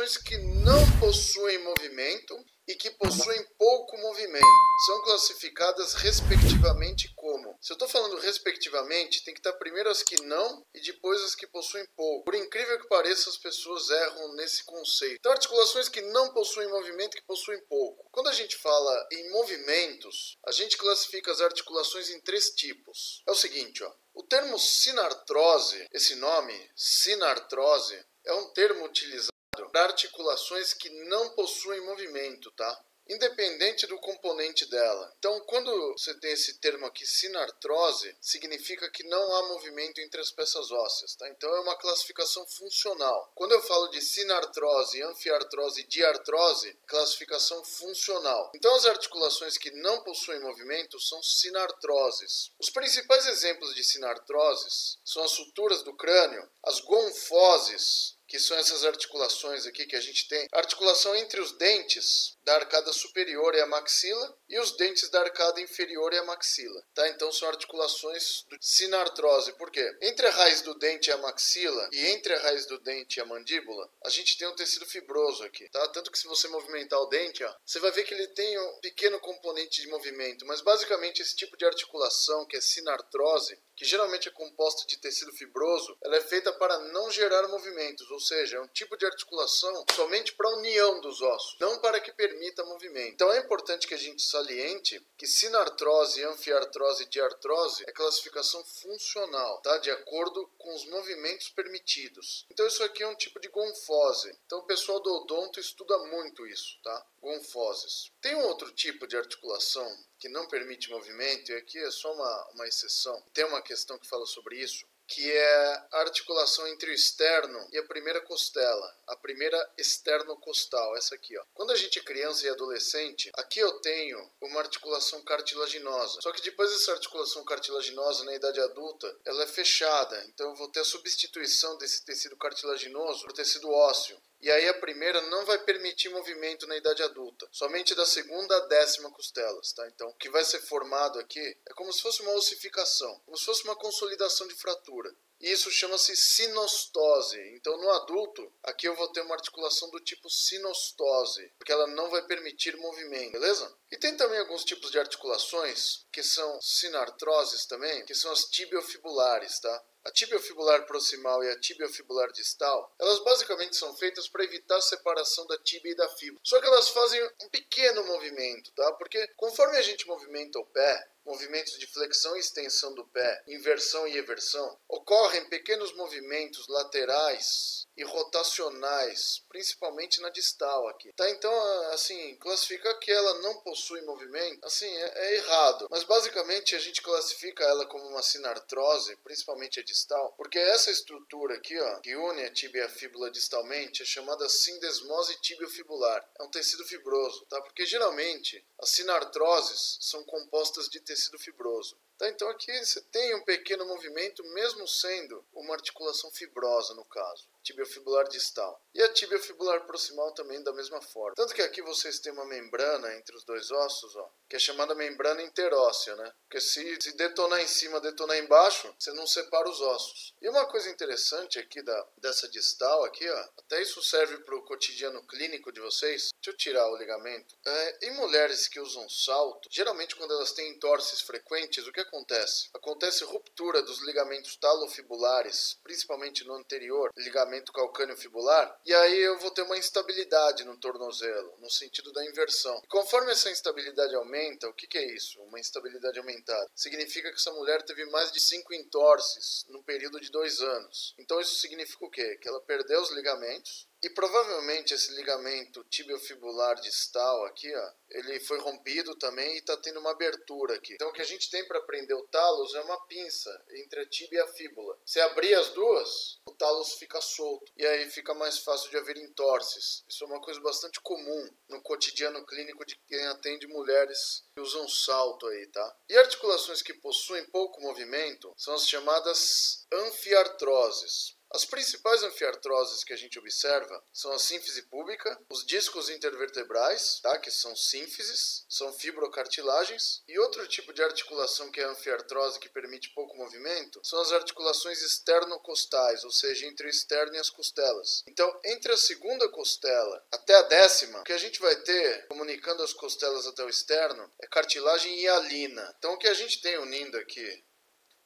articulações que não possuem movimento e que possuem pouco movimento. São classificadas respectivamente como? Se eu estou falando respectivamente, tem que estar primeiro as que não e depois as que possuem pouco. Por incrível que pareça, as pessoas erram nesse conceito. Então, articulações que não possuem movimento e que possuem pouco. Quando a gente fala em movimentos, a gente classifica as articulações em 3 tipos. É o seguinte, ó. O termo sinartrose, esse nome, sinartrose, é um termo utilizado para articulações que não possuem movimento, tá? Independente do componente dela. Então, quando você tem esse termo aqui, sinartrose, significa que não há movimento entre as peças ósseas, tá? Então, é uma classificação funcional. Quando eu falo de sinartrose, anfiartrose e diartrose, classificação funcional. Então, as articulações que não possuem movimento são sinartroses. Os principais exemplos de sinartroses são as suturas do crânio, as gonfoses, que são essas articulações aqui que a gente tem. A articulação entre os dentes da arcada superior e a maxila e os dentes da arcada inferior e a maxila. Tá? Então são articulações de sinartrose. Por quê? Entre a raiz do dente e a maxila e entre a raiz do dente e a mandíbula, a gente tem um tecido fibroso aqui. Tá? Tanto que se você movimentar o dente, ó, você vai ver que ele tem um pequeno componente de movimento. Mas basicamente esse tipo de articulação, que é sinartrose, que geralmente é composta de tecido fibroso, ela é feita para não gerar movimentos, ou seja, é um tipo de articulação somente para a união dos ossos, não para que permita movimento. Então é importante que a gente saliente que sinartrose, anfiartrose e diartrose é classificação funcional, tá? De acordo com os movimentos permitidos. Então isso aqui é um tipo de gonfose. Então o pessoal do odonto estuda muito isso, tá? Gonfoses. Tem um outro tipo de articulação que não permite movimento, e aqui é só uma exceção. Tem uma questão que fala sobre isso, que é a articulação entre o externo e a primeira costela, a primeira esternocostal, essa aqui, ó. Quando a gente é criança e adolescente, aqui eu tenho uma articulação cartilaginosa. Só que depois dessa articulação cartilaginosa, na idade adulta, ela é fechada. Então eu vou ter a substituição desse tecido cartilaginoso por tecido ósseo. E aí a primeira não vai permitir movimento na idade adulta, somente da segunda à 10ª costelas, tá? Então, o que vai ser formado aqui é como se fosse uma ossificação, como se fosse uma consolidação de fratura. E isso chama-se sinostose. Então, no adulto, aqui eu vou ter uma articulação do tipo sinostose, porque ela não vai permitir movimento, beleza? E tem também alguns tipos de articulações, que são sinartroses também, que são as tibiofibulares, tá? A tibiofibular proximal e a tibiofibular distal, elas basicamente são feitas para evitar a separação da tíbia e da fíbula. Só que elas fazem um pequeno movimento, tá? Porque conforme a gente movimenta o pé, movimentos de flexão e extensão do pé, inversão e eversão, ocorrem pequenos movimentos laterais e rotacionais, principalmente na distal aqui. Tá? Então, assim, classificar que ela não possui movimento, assim, é errado. Mas basicamente a gente classifica ela como uma sinartrose, principalmente a distal, porque essa estrutura aqui, ó, que une a tíbia e a fíbula distalmente, é chamada sindesmose tibiofibular. É um tecido fibroso, tá? Porque geralmente as sinartroses são compostas de tecido fibroso. Tá, então aqui você tem um pequeno movimento, mesmo sendo uma articulação fibrosa no caso. Tibiofibular distal. E a tibiofibular proximal também da mesma forma. Tanto que aqui vocês têm uma membrana entre os dois ossos, ó, que é chamada membrana interóssea, né? Porque se detonar em cima, detonar embaixo, você não separa os ossos. E uma coisa interessante aqui dessa distal aqui, ó, até isso serve para o cotidiano clínico de vocês. Deixa eu tirar o ligamento. Em mulheres que usam salto, geralmente quando elas têm entorses frequentes, o que acontece? Acontece ruptura dos ligamentos talofibulares, principalmente no anterior, ligamento calcâneo fibular, e aí eu vou ter uma instabilidade no tornozelo, no sentido da inversão. E conforme essa instabilidade aumenta, o que é isso? Uma instabilidade aumentada. Significa que essa mulher teve mais de 5 entorses no período de 2 anos. Então isso significa o quê? Que ela perdeu os ligamentos, e provavelmente esse ligamento tibiofibular distal aqui, ó, ele foi rompido também e está tendo uma abertura aqui. Então o que a gente tem para prender o talos é uma pinça entre a tíbia e a fíbula. Se abrir as duas, o talos fica solto e aí fica mais fácil de haver entorses. Isso é uma coisa bastante comum no cotidiano clínico de quem atende mulheres que usam salto aí, tá? E articulações que possuem pouco movimento são as chamadas anfiartroses. As principais anfiartroses que a gente observa são a sínfise púbica, os discos intervertebrais, tá? Que são sínfises, são fibrocartilagens, e outro tipo de articulação que é a anfiartrose que permite pouco movimento são as articulações esternocostais, ou seja, entre o externo e as costelas. Então, entre a segunda costela até a 10ª, o que a gente vai ter, comunicando as costelas até o externo, é cartilagem hialina. Então, o que a gente tem unindo aqui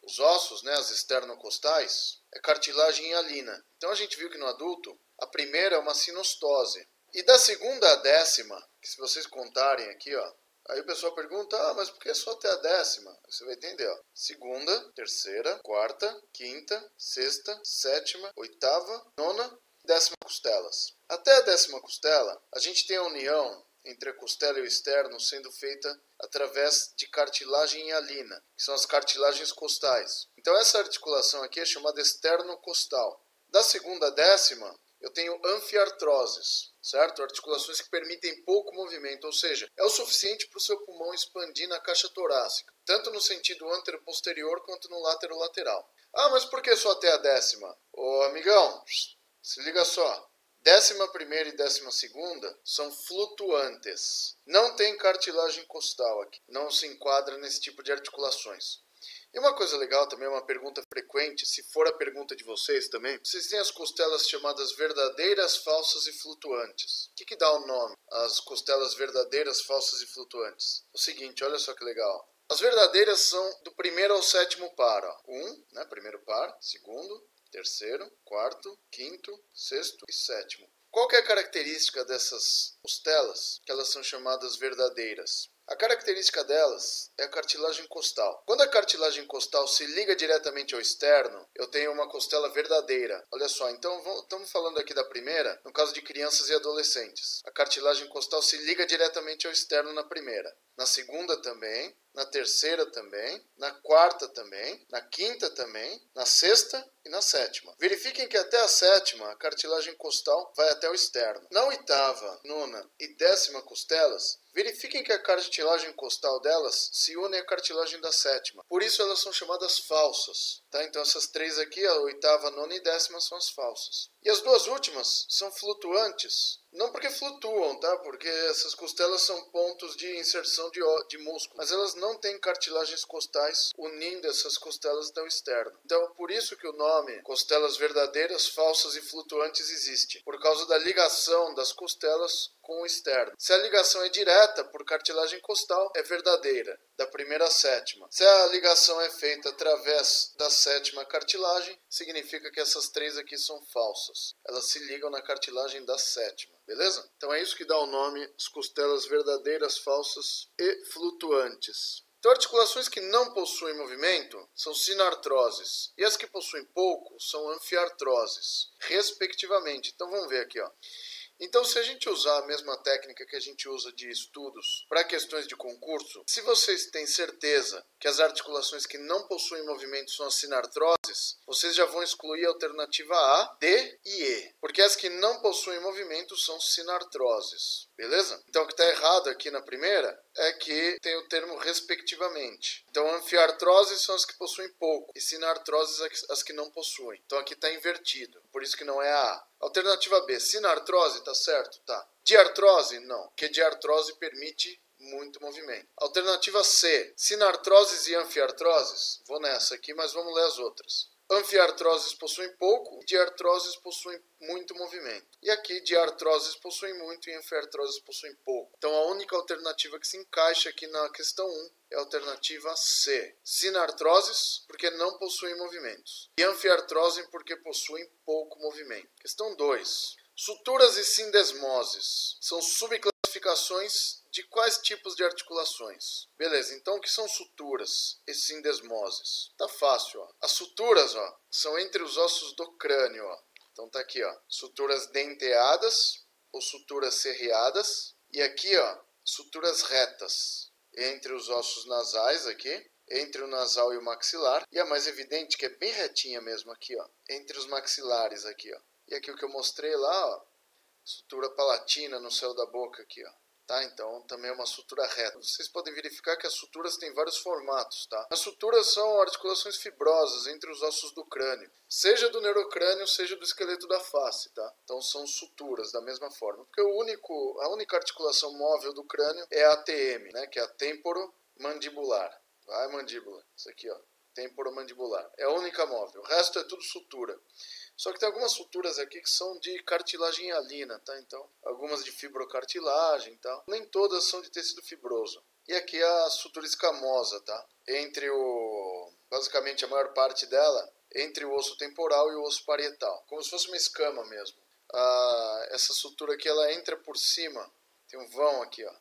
os ossos, né, as esternocostais, é cartilagem hialina. Então a gente viu que no adulto, a primeira é uma sinostose. E da segunda à 10ª, que se vocês contarem aqui, ó, aí o pessoal pergunta, mas por que só até a 10ª? Você vai entender, ó. Segunda, terceira, quarta, quinta, sexta, 7ª, 8ª, 9ª, 10ª costelas. Até a 10ª costela, a gente tem a união entre a costela e o externo sendo feita através de cartilagem hialina, que são as cartilagens costais. Então essa articulação aqui é chamada esternocostal. Da segunda à 10ª, eu tenho anfiartroses, certo? Articulações que permitem pouco movimento, ou seja, é o suficiente para o seu pulmão expandir na caixa torácica, tanto no sentido anteroposterior quanto no lateral. Mas por que só até a 10ª? Ô amigão, se liga só. 11ª e 12ª são flutuantes. Não tem cartilagem costal aqui. Não se enquadra nesse tipo de articulações. E uma coisa legal também, uma pergunta frequente, se for a pergunta de vocês também, vocês têm as costelas chamadas verdadeiras, falsas e flutuantes. O que dá o nome? As costelas verdadeiras, falsas e flutuantes. O seguinte, olha só que legal. As verdadeiras são do primeiro ao 7º par. Ó. Né? Primeiro par, segundo, terceiro, quarto, quinto, sexto e 7º. Qual que é a característica dessas costelas? Que elas são chamadas verdadeiras. A característica delas é a cartilagem costal. Quando a cartilagem costal se liga diretamente ao externo, eu tenho uma costela verdadeira. Olha só, então estamos falando aqui da primeira, no caso de crianças e adolescentes. A cartilagem costal se liga diretamente ao externo na primeira. Na segunda também, na terceira também, na quarta também, na quinta também, na sexta e na 7ª. Verifiquem que até a 7ª a cartilagem costal vai até o externo. Na 8ª, 9ª e 10ª costelas, verifiquem que a cartilagem costal delas se une à cartilagem da 7ª. Por isso elas são chamadas falsas. Tá? Então essas três aqui, a 8ª, 9ª e 10ª, são as falsas. E as duas últimas são flutuantes. Não porque flutuam, tá? Porque essas costelas são pontos de inserção de músculo. Mas elas não têm cartilagens costais unindo essas costelas até o externo. Então, por isso que o nome costelas verdadeiras, falsas e flutuantes existe. Por causa da ligação das costelas com o externo. Se a ligação é direta por cartilagem costal, é verdadeira, da primeira à 7ª. Se a ligação é feita através da 7ª cartilagem, significa que essas três aqui são falsas. Elas se ligam na cartilagem da 7ª. Beleza? Então é isso que dá o nome às costelas verdadeiras, falsas e flutuantes. Então, articulações que não possuem movimento são sinartroses. E as que possuem pouco são anfiartroses, respectivamente. Então vamos ver aqui, ó. Então, se a gente usar a mesma técnica que a gente usa de estudos para questões de concurso, se vocês têm certeza que as articulações que não possuem movimento são as sinartroses, vocês já vão excluir a alternativa A, D e E, porque as que não possuem movimento são sinartroses, beleza? Então, o que está errado aqui na primeira é que tem o termo respectivamente. Então, anfiartroses são as que possuem pouco e sinartroses as que não possuem. Então, aqui está invertido, por isso que não é a A. Alternativa B, sinartrose, tá certo? Tá. Diartrose? Não, porque diartrose permite muito movimento. Alternativa C, sinartroses e anfiartroses? Vou nessa aqui, mas vamos ler as outras. Anfiartroses possuem pouco, diartroses possuem muito movimento. E aqui, diartroses possuem muito e anfiartroses possuem pouco. Então, a única alternativa que se encaixa aqui na questão 1 é a alternativa C. Sinartroses, porque não possuem movimentos. E anfiartrose, porque possuem pouco movimento. Questão 2. Suturas e sindesmoses são subclassificações de quais tipos de articulações? Beleza, então o que são suturas e sindesmoses? Tá fácil, ó. As suturas, ó, são entre os ossos do crânio, ó. Então tá aqui, ó, suturas denteadas ou suturas serreadas. E aqui, ó, suturas retas entre os ossos nasais aqui, entre o nasal e o maxilar. E a mais evidente, que é bem retinha mesmo aqui, ó, entre os maxilares aqui, ó. E aqui o que eu mostrei lá, ó, sutura palatina no céu da boca aqui, ó. Tá? Então também é uma sutura reta. Vocês podem verificar que as suturas têm vários formatos. Tá? As suturas são articulações fibrosas entre os ossos do crânio, seja do neurocrânio, seja do esqueleto da face. Tá? Então são suturas da mesma forma. Porque a única articulação móvel do crânio é a ATM, né? Que é a temporomandibular. Vai, mandíbula. Isso aqui, ó. Temporomandibular. É a única móvel. O resto é tudo sutura. Só que tem algumas suturas aqui que são de cartilagem hialina, tá? Então, algumas de fibrocartilagem e tal. Nem todas são de tecido fibroso. E aqui a sutura escamosa, tá? Basicamente a maior parte dela, entre o osso temporal e o osso parietal. Como se fosse uma escama mesmo. Essa sutura aqui, ela entra por cima. Tem um vão aqui, ó.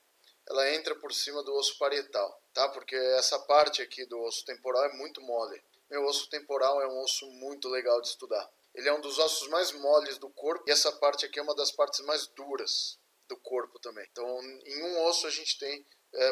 Ela entra por cima do osso parietal, tá? Porque essa parte aqui do osso temporal é muito mole. Meu osso temporal é um osso muito legal de estudar. Ele é um dos ossos mais moles do corpo e essa parte aqui é uma das partes mais duras do corpo também. Então, em um osso a gente tem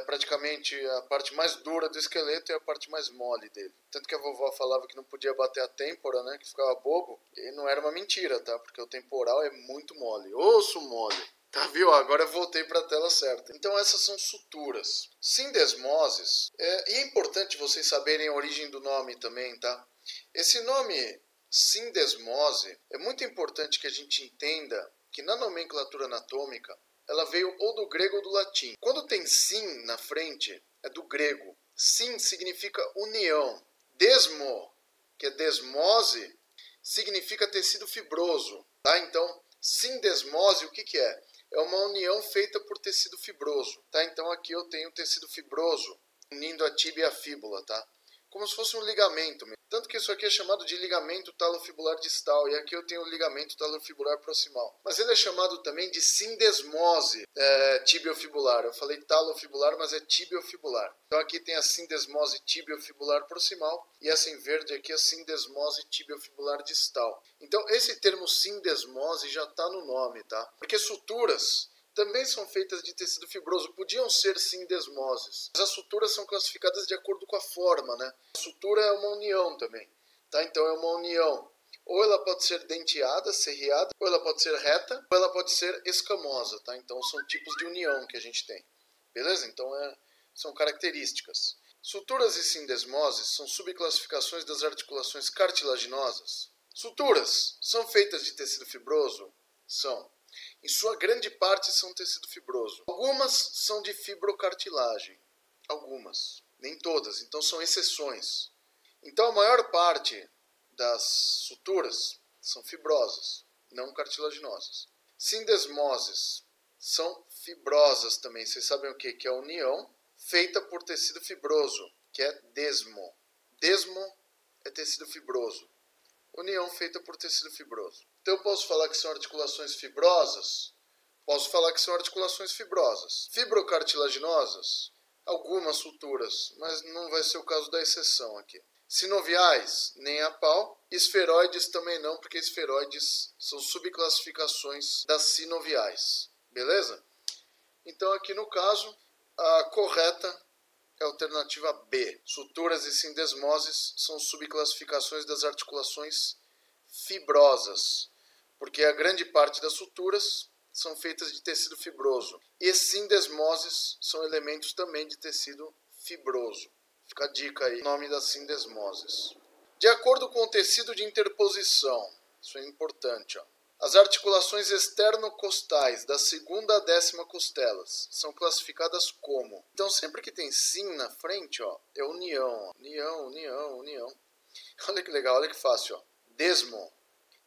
praticamente a parte mais dura do esqueleto e a parte mais mole dele. Tanto que a vovó falava que não podia bater a têmpora, né, que ficava bobo, e não era uma mentira, tá? Porque o temporal é muito mole. Osso mole. Tá, viu? Agora eu voltei para a tela certa. Então essas são suturas. Sindesmoses, e é importante vocês saberem a origem do nome também, tá? Esse nome sindesmose é muito importante que a gente entenda que na nomenclatura anatômica ela veio ou do grego ou do latim. Quando tem sin na frente, é do grego. Sin significa união. Desmo, que é desmose, significa tecido fibroso, tá? Então, sindesmose, o que é? É uma união feita por tecido fibroso, tá? Então aqui eu tenho tecido fibroso unindo a tíbia e a fíbula, tá? Como se fosse um ligamento mesmo. Tanto que isso aqui é chamado de ligamento talofibular distal, e aqui eu tenho o ligamento talofibular proximal. Mas ele é chamado também de sindesmose tibiofibular. Eu falei talofibular, mas é tibiofibular. Então aqui tem a sindesmose tibiofibular proximal, e essa em verde aqui é a sindesmose tibiofibular distal. Então esse termo sindesmose já está no nome, tá? Porque suturas também são feitas de tecido fibroso, podiam ser sindesmoses. Mas as suturas são classificadas de acordo com a forma, né? A sutura é uma união também, tá? Então é uma união. Ou ela pode ser denteada, serreada, ou ela pode ser reta, ou ela pode ser escamosa, tá? Então são tipos de união que a gente tem. Beleza? Então são características. Suturas e sindesmoses são subclassificações das articulações cartilaginosas. Suturas são feitas de tecido fibroso? São. Em sua grande parte são tecido fibroso. Algumas são de fibrocartilagem. Algumas. Nem todas. Então são exceções. Então a maior parte das suturas são fibrosas, não cartilaginosas. Sindesmoses são fibrosas também. Vocês sabem o que? Que é a união feita por tecido fibroso, que é desmo. Desmo é tecido fibroso. União feita por tecido fibroso. Então eu posso falar que são articulações fibrosas? Posso falar que são articulações fibrosas. Fibrocartilaginosas? Algumas suturas, mas não vai ser o caso da exceção aqui. Sinoviais? Nem a pau. Esferoides também não, porque esferoides são subclassificações das sinoviais. Beleza? Então aqui no caso, a correta é a alternativa B. Suturas e sindesmoses são subclassificações das articulações fibrosas, porque a grande parte das suturas são feitas de tecido fibroso. E sindesmoses são elementos também de tecido fibroso. Fica a dica aí, o nome das sindesmoses. De acordo com o tecido de interposição, isso é importante, ó. As articulações externocostais da segunda a 10ª costelas são classificadas como? Então sempre que tem sim na frente, ó, é união, união. Olha que legal, olha que fácil, ó. Desmo,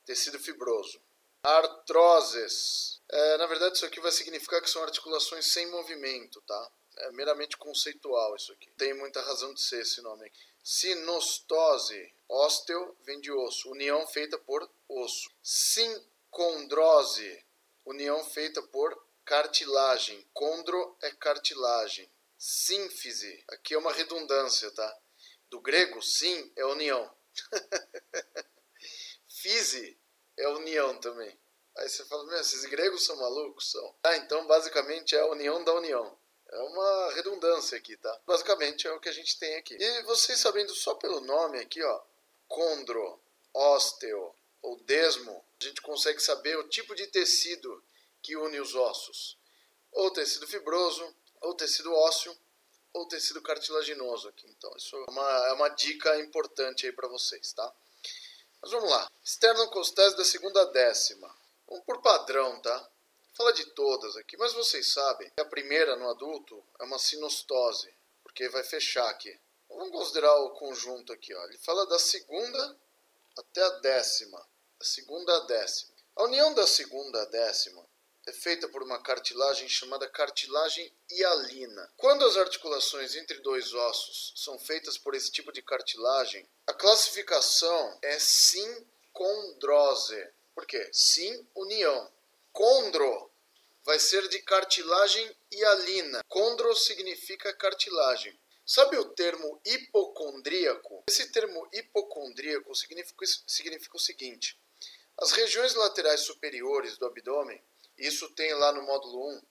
tecido fibroso. Artroses. Na verdade isso aqui vai significar que são articulações sem movimento, tá? É meramente conceitual isso aqui. Tem muita razão de ser esse nome aqui. Sinostose. Ósteo vem de osso. União feita por osso. Sincondrose. União feita por cartilagem. Condro é cartilagem. Sínfise. Aqui é uma redundância, tá? Do grego, sim é união. Fise é união também. Aí você fala, meu, esses gregos são malucos? São. Então basicamente é a união da união. É uma redundância aqui, tá? Basicamente é o que a gente tem aqui. E vocês sabendo só pelo nome aqui, ó, condro, ósteo ou desmo, a gente consegue saber o tipo de tecido que une os ossos. ou tecido fibroso, ou tecido ósseo, ou tecido cartilaginoso aqui. Então, isso é uma dica importante aí para vocês, tá? Mas vamos lá. Esternocostais da segunda décima. Vamos por padrão, tá? Vou falar de todas aqui, mas vocês sabem que a primeira no adulto é uma sinostose, porque vai fechar aqui. Vamos considerar o conjunto aqui, ó. Ele fala da segunda até a décima. Da segunda à décima. A união da segunda à décima é feita por uma cartilagem chamada cartilagem hialina. Quando as articulações entre dois ossos são feitas por esse tipo de cartilagem, a classificação é sincondrose. Por quê? Sim, união. Condro vai ser de cartilagem hialina. Condro significa cartilagem. Sabe o termo hipocondríaco? Esse termo hipocondríaco significa o seguinte: as regiões laterais superiores do abdômen, isso tem lá no módulo 1,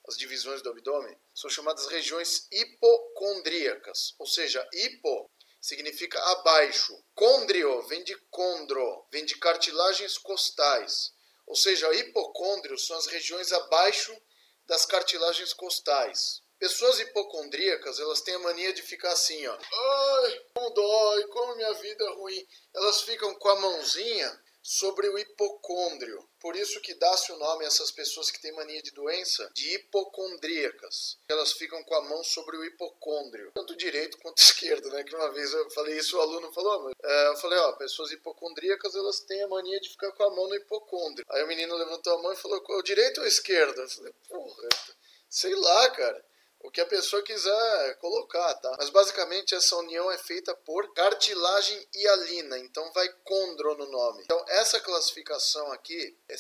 as divisões do abdômen, são chamadas regiões hipocondríacas. Ou seja, hipo significa abaixo. Condrio vem de condro, vem de cartilagens costais. Ou seja, hipocôndrios são as regiões abaixo das cartilagens costais. Pessoas hipocondríacas, elas têm a mania de ficar assim, ó. Ai, como dói, como minha vida é ruim. Elas ficam com a mãozinha sobre o hipocôndrio. Por isso que dá-se o nome a essas pessoas que têm mania de doença de hipocondríacas. Elas ficam com a mão sobre o hipocôndrio. Tanto direito quanto esquerdo, né? Que uma vez eu falei isso, o aluno falou. Eu falei, ó, pessoas hipocondríacas, elas têm a mania de ficar com a mão no hipocôndrio. Aí o menino levantou a mão e falou, o direito ou a esquerda? Eu falei, porra, sei lá, cara. O que a pessoa quiser colocar, tá? Mas basicamente essa união é feita por cartilagem hialina, então vai condro no nome. Então essa classificação aqui é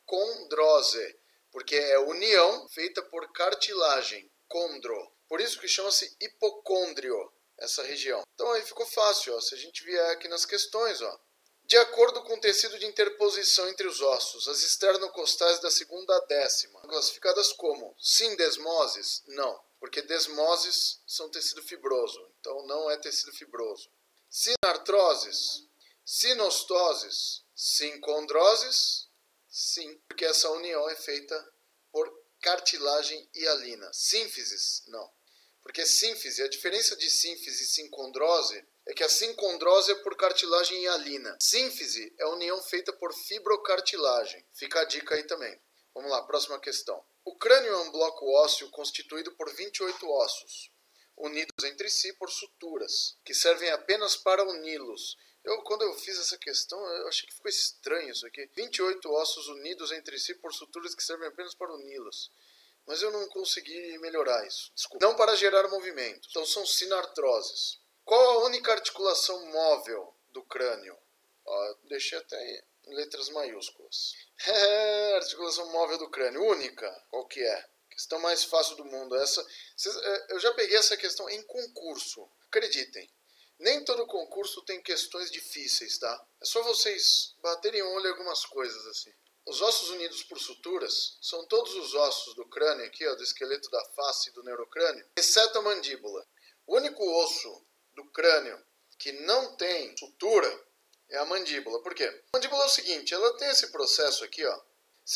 sincondrose, porque é união feita por cartilagem, condro. Por isso que chama-se hipocôndrio, essa região. Então aí ficou fácil, ó, se a gente vier aqui nas questões, ó. De acordo com o tecido de interposição entre os ossos, as esternocostais da segunda à décima, classificadas como sindesmoses? Não, porque desmoses são tecido fibroso, então não é tecido fibroso. Sinartroses? Sinostoses? Sincondroses? Sim, porque essa união é feita por cartilagem hialina. Sínfises? Não, porque sínfise, a diferença de sínfise e sincondrose é que a sincondrose é por cartilagem hialina. Sínfise é a união feita por fibrocartilagem. Fica a dica aí também. Vamos lá, próxima questão. O crânio é um bloco ósseo constituído por 28 ossos, unidos entre si por suturas, que servem apenas para uni-los. Quando eu fiz essa questão, eu achei que ficou estranho isso aqui. 28 ossos unidos entre si por suturas que servem apenas para uni-los. Mas eu não consegui melhorar isso. Desculpa. Não para gerar movimento. Então são sinartroses. Qual a única articulação móvel do crânio? Ó, deixei até em letras maiúsculas. Articulação móvel do crânio. Única. Qual que é? Questão mais fácil do mundo. Eu já peguei essa questão em concurso. Acreditem. Nem todo concurso tem questões difíceis, tá? É só vocês baterem o olho em algumas coisas assim. Os ossos unidos por suturas são todos os ossos do crânio aqui, ó, do esqueleto da face e do neurocrânio, exceto a mandíbula. O único osso do crânio que não tem sutura é a mandíbula. Por quê? A mandíbula é o seguinte, ela tem esse processo aqui, ó.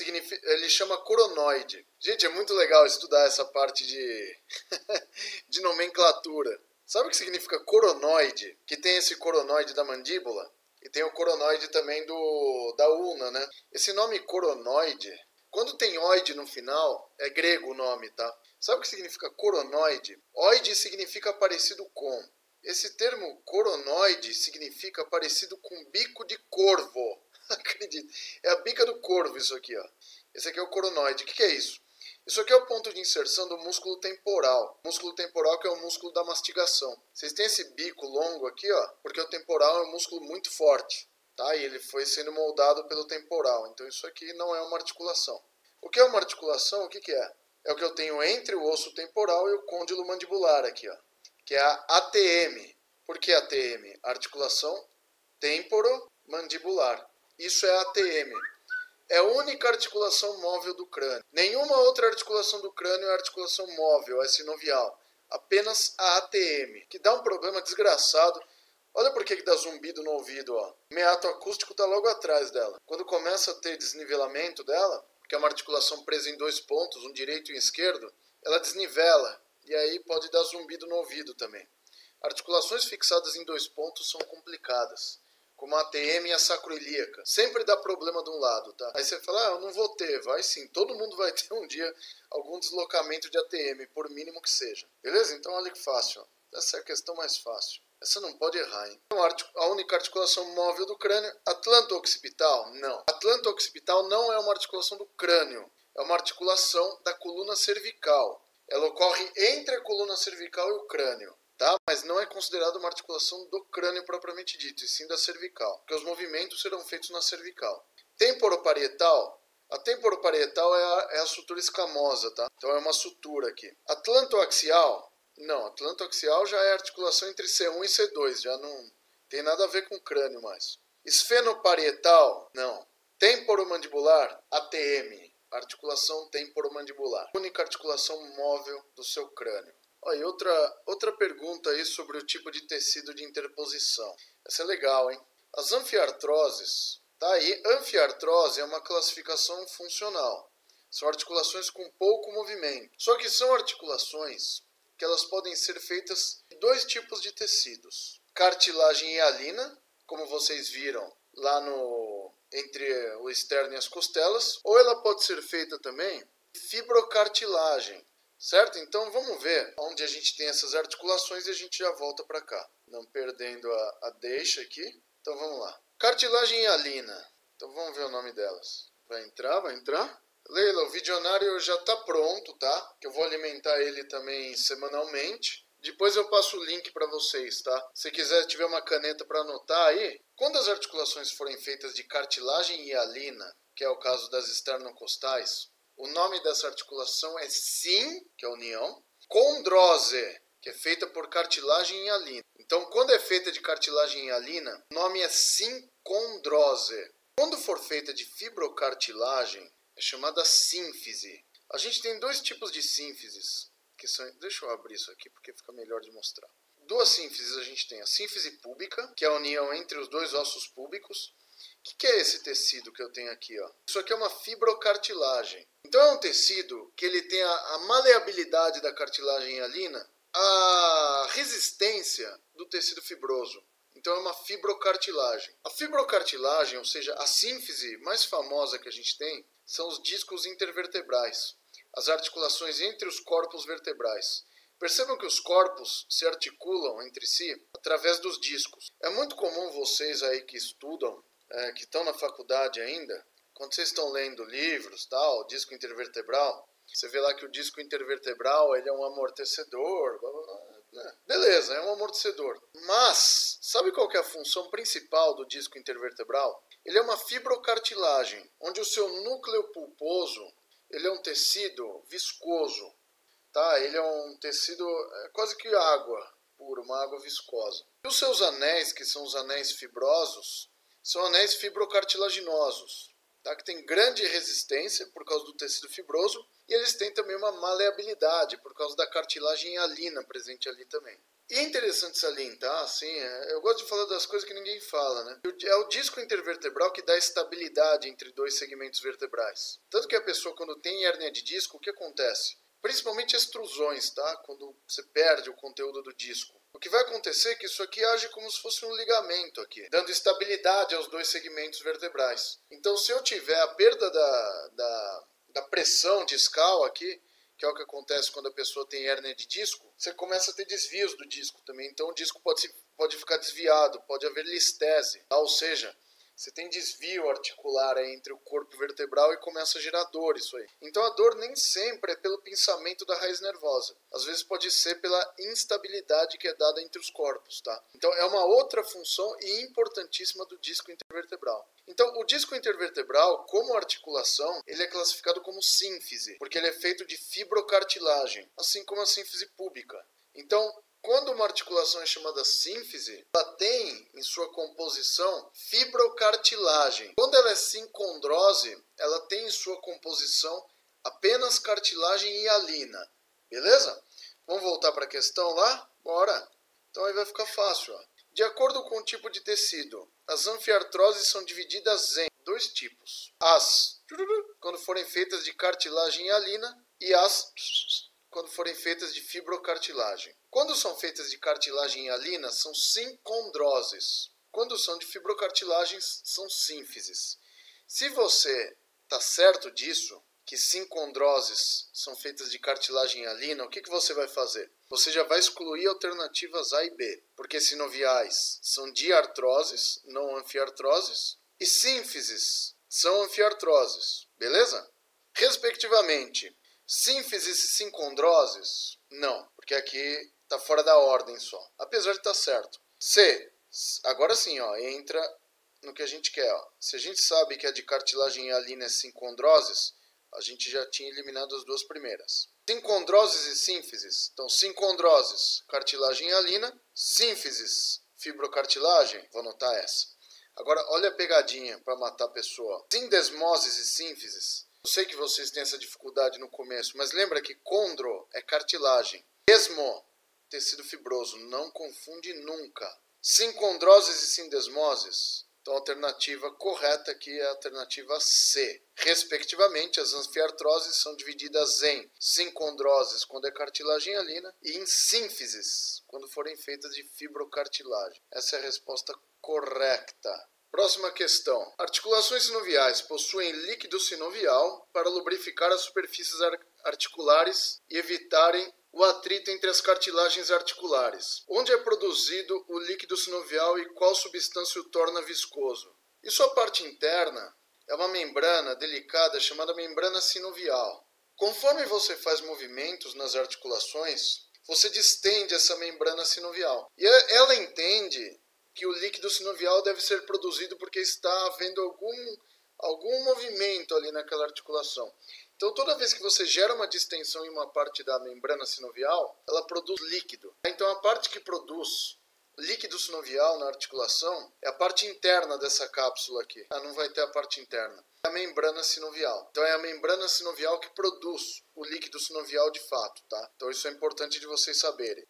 Ele chama coronoide. Gente, é muito legal estudar essa parte de, de nomenclatura. Sabe o que significa coronoide? Que tem esse coronoide da mandíbula e tem o coronoide também da ulna, né? Esse nome coronoide, quando tem oide no final, é grego o nome, tá? Sabe o que significa coronoide? Oide significa parecido com. Esse termo coronoide significa parecido com bico de corvo. Acredito. É a bica do corvo isso aqui, ó. Esse aqui é o coronoide. O que é isso? Isso aqui é o ponto de inserção do músculo temporal. O músculo temporal que é o músculo da mastigação. Vocês têm esse bico longo aqui, ó, porque o temporal é um músculo muito forte, tá? E ele foi sendo moldado pelo temporal. Então isso aqui não é uma articulação. O que é uma articulação? O que é? É o que eu tenho entre o osso temporal e o côndilo mandibular aqui, ó, que é a ATM. Por que ATM? Articulação temporomandibular. Isso é ATM. É a única articulação móvel do crânio. Nenhuma outra articulação do crânio é articulação móvel, é sinovial. Apenas a ATM, que dá um problema desgraçado. Olha por que dá zumbido no ouvido, ó. O meato acústico está logo atrás dela. Quando começa a ter desnivelamento dela, porque é uma articulação presa em dois pontos, um direito e um esquerdo, ela desnivela, e aí pode dar zumbido no ouvido também. Articulações fixadas em dois pontos são complicadas, como a ATM e a sacroiliaca. Sempre dá problema de um lado, tá? Aí você fala, eu não vou ter. Vai sim, todo mundo vai ter um dia algum deslocamento de ATM, por mínimo que seja. Beleza? Então olha que fácil. Essa é a questão mais fácil. Essa não pode errar, hein? Então, a única articulação móvel do crânio, atlanto-occipital? Não. Atlanto-occipital não é uma articulação do crânio. É uma articulação da coluna cervical. Ela ocorre entre a coluna cervical e o crânio. Tá? Mas não é considerada uma articulação do crânio propriamente dito, e sim da cervical, porque os movimentos serão feitos na cervical. Temporoparietal, a temporoparietal é a sutura escamosa, tá? Então é uma sutura aqui. Atlantoaxial, não, atlantoaxial já é a articulação entre C1 e C2, já não tem nada a ver com o crânio mais. Esfenoparietal, não. Temporomandibular, ATM, articulação temporomandibular, única articulação móvel do seu crânio. E outra pergunta aí sobre o tipo de tecido de interposição. Essa é legal, hein? As anfiartroses, tá aí, anfiartrose é uma classificação funcional. São articulações com pouco movimento. Só que são articulações que elas podem ser feitas de dois tipos de tecidos. Cartilagem hialina, como vocês viram lá entre o externo e as costelas, ou ela pode ser feita também de fibrocartilagem. Certo? Então vamos ver onde a gente tem essas articulações e a gente já volta para cá. Não perdendo a deixa aqui. Então vamos lá. Cartilagem hialina. Então vamos ver o nome delas. Vai entrar, vai entrar. Leila, o videonário já está pronto, tá? Que eu vou alimentar ele também semanalmente. Depois eu passo o link para vocês, tá? Se quiser, tiver uma caneta para anotar aí. Quando as articulações forem feitas de cartilagem hialina, que é o caso das esternocostais, o nome dessa articulação é SIN, que é a união, condrose, que é feita por cartilagem hialina. Então, quando é feita de cartilagem hialina, o nome é sincondrose. Quando for feita de fibrocartilagem, é chamada sínfise. A gente tem dois tipos de sínfises, que são... Deixa eu abrir isso aqui, porque fica melhor de mostrar. Duas sínfises a gente tem. A sínfise púbica, que é a união entre os dois ossos púbicos. O que é esse tecido que eu tenho aqui? Ó? Isso aqui é uma fibrocartilagem. Então é um tecido que ele tem a maleabilidade da cartilagem hialina, a resistência do tecido fibroso. Então é uma fibrocartilagem. A fibrocartilagem, ou seja, a sínfise mais famosa que a gente tem, são os discos intervertebrais, as articulações entre os corpos vertebrais. Percebam que os corpos se articulam entre si através dos discos. É muito comum vocês aí que estudam, que estão na faculdade ainda, quando vocês estão lendo livros, tal, disco intervertebral, você vê lá que o disco intervertebral ele é um amortecedor, blá, blá, blá. Beleza, é um amortecedor. Mas, sabe qual que é a função principal do disco intervertebral? Ele é uma fibrocartilagem, onde o seu núcleo pulposo ele é um tecido viscoso. Tá? Ele é um tecido quase que água pura, uma água viscosa. E os seus anéis, que são os anéis fibrosos, são anéis fibrocartilaginosos, tá? Que tem grande resistência por causa do tecido fibroso e eles têm também uma maleabilidade por causa da cartilagem hialina presente ali também. E é interessante salientar, assim, eu gosto de falar das coisas que ninguém fala, né? É o disco intervertebral que dá estabilidade entre dois segmentos vertebrais. Tanto que a pessoa, quando tem hérnia de disco, o que acontece? Principalmente extrusões, tá? Quando você perde o conteúdo do disco. O que vai acontecer é que isso aqui age como se fosse um ligamento aqui, dando estabilidade aos dois segmentos vertebrais. Então, se eu tiver a perda da pressão discal aqui, que é o que acontece quando a pessoa tem hérnia de disco, você começa a ter desvios do disco também. Então, o disco pode ficar desviado, pode haver listese, tá? Ou seja, você tem desvio articular entre o corpo vertebral e começa a gerar dor isso aí. Então a dor nem sempre é pelo pinçamento da raiz nervosa. Às vezes pode ser pela instabilidade que é dada entre os corpos, tá? Então é uma outra função e importantíssima do disco intervertebral. Então o disco intervertebral, como articulação, ele é classificado como sínfise, porque ele é feito de fibrocartilagem, assim como a sínfise púbica. Então, quando uma articulação é chamada sínfise, ela tem em sua composição fibrocartilagem. Quando ela é sincondrose, ela tem em sua composição apenas cartilagem hialina. Beleza? Vamos voltar para a questão lá? Bora! Então aí vai ficar fácil. Ó. De acordo com o tipo de tecido, as anfiartroses são divididas em dois tipos. As quando forem feitas de cartilagem hialina e as quando forem feitas de fibrocartilagem. Quando são feitas de cartilagem hialina, são sincondroses. Quando são de fibrocartilagens, são sínfises. Se você está certo disso, que sincondroses são feitas de cartilagem hialina, o que você vai fazer? Você já vai excluir alternativas A e B, porque sinoviais são diartroses, não anfiartroses, e sínfises são anfiartroses, beleza? Respectivamente, sínfises e sincondroses, não, porque aqui está fora da ordem só, apesar de estar certo. Agora sim, ó, entra no que a gente quer. Ó. Se a gente sabe que a de cartilagem hialina é sincondroses, a gente já tinha eliminado as duas primeiras. Sincondroses e sínfises. Então, sincondroses, cartilagem hialina. Sínfises, fibrocartilagem. Vou anotar essa. Agora, olha a pegadinha para matar a pessoa. Sindesmoses e sínfises. Eu sei que vocês têm essa dificuldade no começo, mas lembra que condro é cartilagem. Desmo, tecido fibroso. Não confunde nunca. Sincondroses e sindesmoses. Então, a alternativa correta aqui é a alternativa C. Respectivamente, as anfiartroses são divididas em sincondroses, quando é cartilagem hialina, e em sínfises, quando forem feitas de fibrocartilagem. Essa é a resposta correta. Próxima questão. Articulações sinoviais possuem líquido sinovial para lubrificar as superfícies articulares e evitarem o atrito entre as cartilagens articulares. Onde é produzido o líquido sinovial e qual substância o torna viscoso? E sua parte interna é uma membrana delicada chamada membrana sinovial. Conforme você faz movimentos nas articulações, você distende essa membrana sinovial. E ela entende que o líquido sinovial deve ser produzido porque está havendo algum movimento ali naquela articulação. Então, toda vez que você gera uma distensão em uma parte da membrana sinovial, ela produz líquido. Então, a parte que produz líquido sinovial na articulação é a parte interna dessa cápsula aqui. Não vai ter a parte interna. É a membrana sinovial. Então, é a membrana sinovial que produz o líquido sinovial de fato, tá? Então, isso é importante de vocês saberem.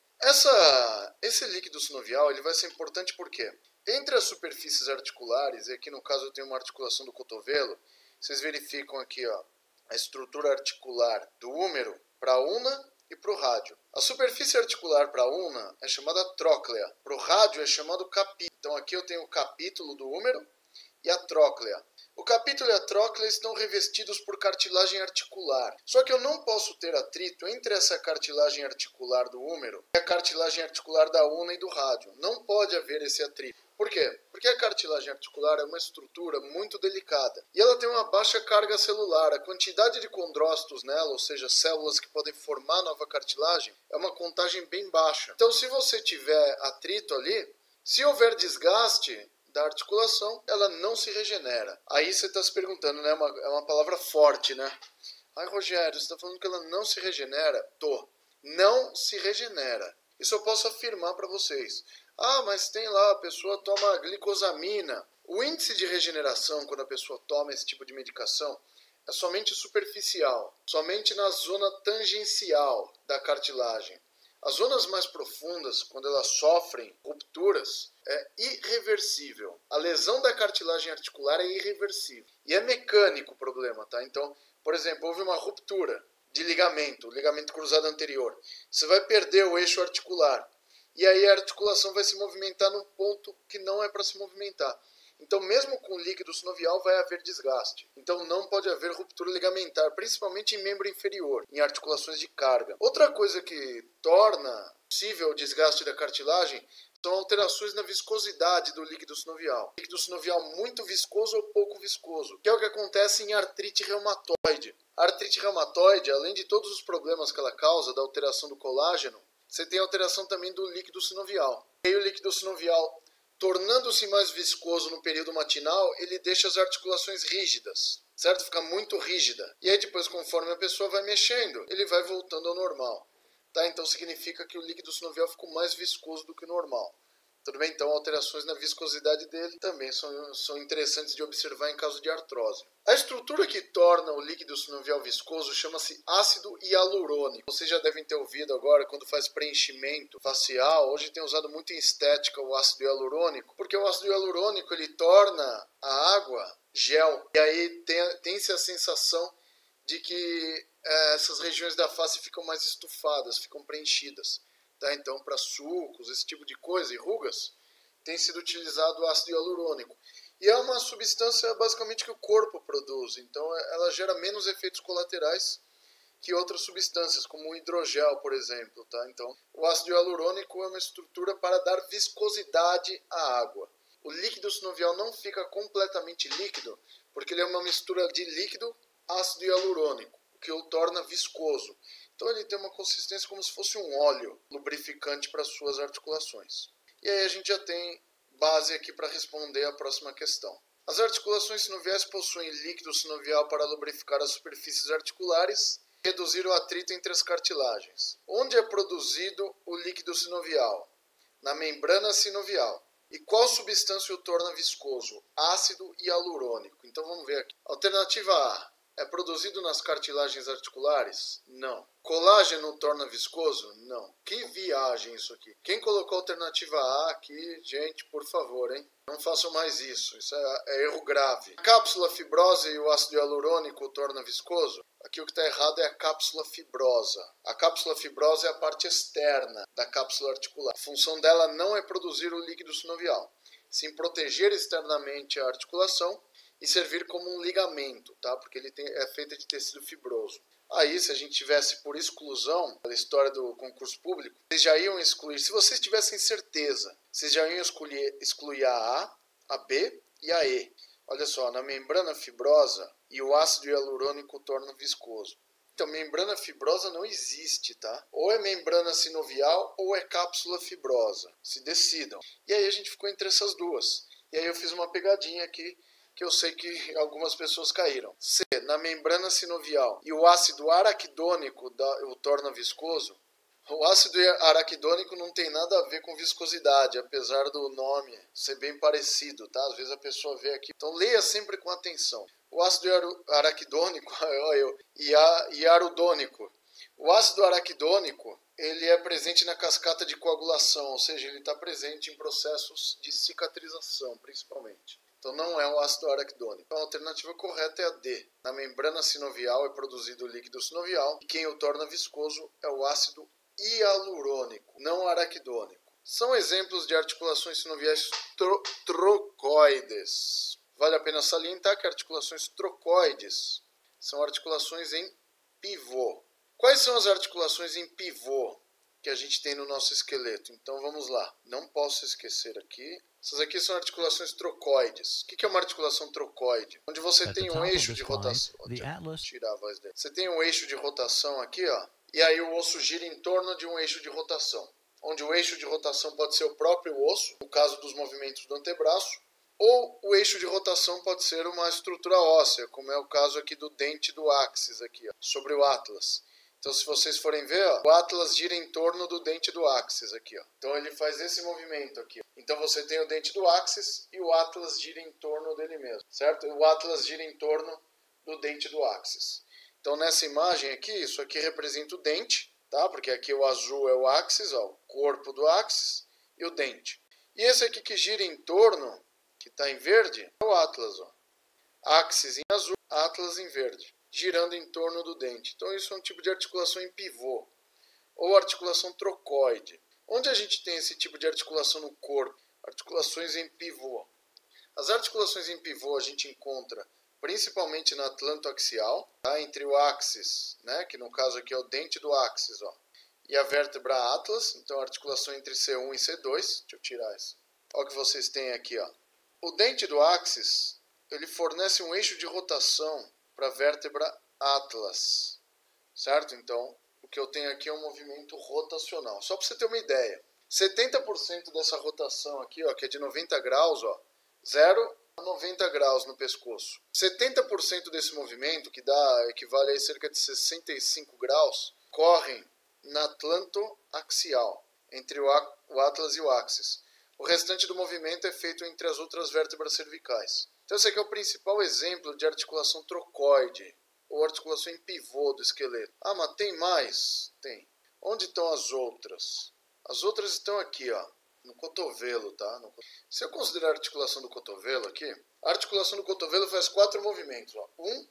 Esse líquido sinovial ele vai ser importante porque entre as superfícies articulares, e aqui no caso eu tenho uma articulação do cotovelo, vocês verificam aqui, ó, a estrutura articular do húmero para a ulna e para o rádio. A superfície articular para a ulna é chamada tróclea, para o rádio é chamado capítulo. Então aqui eu tenho o capítulo do húmero e a tróclea. O capítulo e a tróclea estão revestidos por cartilagem articular. Só que eu não posso ter atrito entre essa cartilagem articular do húmero e a cartilagem articular da ulna e do rádio. Não pode haver esse atrito. Por quê? Porque a cartilagem articular é uma estrutura muito delicada e ela tem uma baixa carga celular. A quantidade de condrócitos nela, ou seja, células que podem formar nova cartilagem, é uma contagem bem baixa. Então, se você tiver atrito ali, se houver desgaste da articulação, ela não se regenera. Aí você está se perguntando, né? É uma palavra forte, né? Ai, Rogério, você está falando que ela não se regenera? Não se regenera. Isso eu posso afirmar para vocês. Mas tem lá, a pessoa toma glicosamina. O índice de regeneração, quando a pessoa toma esse tipo de medicação, é somente superficial, somente na zona tangencial da cartilagem. As zonas mais profundas, quando elas sofrem rupturas, é irreversível. A lesão da cartilagem articular é irreversível. E é mecânico o problema, tá? Então, por exemplo, houve uma ruptura de ligamento cruzado anterior. Você vai perder o eixo articular. E aí a articulação vai se movimentar num ponto que não é para se movimentar. Então, mesmo com líquido sinovial, vai haver desgaste. Então, não pode haver ruptura ligamentar, principalmente em membro inferior, em articulações de carga. Outra coisa que torna possível o desgaste da cartilagem são alterações na viscosidade do líquido sinovial. Líquido sinovial muito viscoso ou pouco viscoso, que é o que acontece em artrite reumatoide. A artrite reumatoide, além de todos os problemas que ela causa, da alteração do colágeno, você tem alteração também do líquido sinovial. E aí o líquido sinovial, tornando-se mais viscoso no período matinal, ele deixa as articulações rígidas, certo? Fica muito rígida. E aí depois, conforme a pessoa vai mexendo, ele vai voltando ao normal. Tá? Então significa que o líquido sinovial ficou mais viscoso do que o normal. Tudo bem? Então, alterações na viscosidade dele também são interessantes de observar em caso de artrose. A estrutura que torna o líquido sinovial viscoso chama-se ácido hialurônico. Vocês já devem ter ouvido agora quando faz preenchimento facial. Hoje tem usado muito em estética o ácido hialurônico, porque o ácido hialurônico ele torna a água gel. E aí tem-se a sensação de que essas regiões da face ficam mais estufadas, ficam preenchidas. Tá? Então, para sulcos, esse tipo de coisa, e rugas, tem sido utilizado o ácido hialurônico. E é uma substância basicamente que o corpo produz, então ela gera menos efeitos colaterais que outras substâncias, como o hidrogel, por exemplo. Tá? Então, o ácido hialurônico é uma estrutura para dar viscosidade à água. O líquido sinovial não fica completamente líquido, porque ele é uma mistura de líquido, ácido hialurônico, o que o torna viscoso. Então ele tem uma consistência como se fosse um óleo lubrificante para suas articulações. E aí a gente já tem base aqui para responder a próxima questão. As articulações sinoviais possuem líquido sinovial para lubrificar as superfícies articulares e reduzir o atrito entre as cartilagens. Onde é produzido o líquido sinovial? Na membrana sinovial. E qual substância o torna viscoso? Ácido hialurônico. Então vamos ver aqui. Alternativa A. É produzido nas cartilagens articulares? Não. Colágeno torna viscoso? Não. Que viagem isso aqui. Quem colocou a alternativa A aqui, gente, por favor, hein? Não façam mais isso. Isso é erro grave. A cápsula fibrosa e o ácido hialurônico torna viscoso? Aqui o que está errado é a cápsula fibrosa. A cápsula fibrosa é a parte externa da cápsula articular. A função dela não é produzir o líquido sinovial, sim proteger externamente a articulação e servir como um ligamento, tá? Porque ele é feito de tecido fibroso. Aí, se a gente tivesse por exclusão, pela história do concurso público, vocês já iam excluir, se vocês tivessem certeza, vocês já iam excluir a A, a B e a E. Olha só, na membrana fibrosa e o ácido hialurônico torna viscoso. Então, membrana fibrosa não existe, tá? Ou é membrana sinovial ou é cápsula fibrosa. Se decidam. E aí a gente ficou entre essas duas. E aí eu fiz uma pegadinha aqui, que eu sei que algumas pessoas caíram. C. Na membrana sinovial e o ácido araquidônico o torna viscoso. O ácido araquidônico não tem nada a ver com viscosidade, apesar do nome ser bem parecido, tá? Às vezes a pessoa vê aqui. Então leia sempre com atenção. O ácido araquidônico e arudônico. O ácido araquidônico ele é presente na cascata de coagulação, ou seja, ele está presente em processos de cicatrização, principalmente. Então não é o ácido araquidônico. Então a alternativa correta é a D. Na membrana sinovial é produzido o líquido sinovial e quem o torna viscoso é o ácido hialurônico, não araquidônico. São exemplos de articulações sinoviais trocoides. Vale a pena salientar que articulações trocoides são articulações em pivô. Quais são as articulações em pivô que a gente tem no nosso esqueleto? Então vamos lá. Não posso esquecer aqui. Essas aqui são articulações trocoides. O que é uma articulação trocoide? Onde você tem um eixo de rotação. Tirar a voz dele. Você tem um eixo de rotação aqui, ó. E aí o osso gira em torno de um eixo de rotação. Onde o eixo de rotação pode ser o próprio osso, no caso dos movimentos do antebraço, ou o eixo de rotação pode ser uma estrutura óssea, como é o caso aqui do dente do áxis, aqui, ó, sobre o atlas. Então, se vocês forem ver, ó, o atlas gira em torno do dente do áxis aqui, ó. Então, ele faz esse movimento aqui. Então, você tem o dente do áxis e o atlas gira em torno dele mesmo, certo? O atlas gira em torno do dente do áxis. Então, nessa imagem aqui, isso aqui representa o dente, tá? Porque aqui o azul é o áxis, ó, o corpo do áxis e o dente. E esse aqui que gira em torno, que está em verde, é o atlas, ó. Áxis em azul, atlas em verde, girando em torno do dente. Então isso é um tipo de articulação em pivô, ou articulação trocoide. Onde a gente tem esse tipo de articulação no corpo? Articulações em pivô. As articulações em pivô a gente encontra principalmente na atlantoaxial, tá? Entre o áxis, né? Que no caso aqui é o dente do áxis, ó, e a vértebra atlas, então a articulação entre C1 e C2. Deixa eu tirar isso. Olha o que vocês têm aqui, ó. O dente do áxis, ele fornece um eixo de rotação para a vértebra atlas, certo? Então, o que eu tenho aqui é um movimento rotacional. Só para você ter uma ideia, 70% dessa rotação aqui, ó, que é de 90 graus, ó, 0 a 90 graus no pescoço. 70% desse movimento, que equivale a cerca de 65 graus, correm na atlantoaxial, entre o atlas e o áxis. O restante do movimento é feito entre as outras vértebras cervicais. Então esse aqui é o principal exemplo de articulação trocoide, ou articulação em pivô do esqueleto. Ah, mas tem mais? Tem. Onde estão as outras? As outras estão aqui, ó, no cotovelo, tá? Se eu considerar a articulação do cotovelo aqui, a articulação do cotovelo faz 4 movimentos, ó. 1,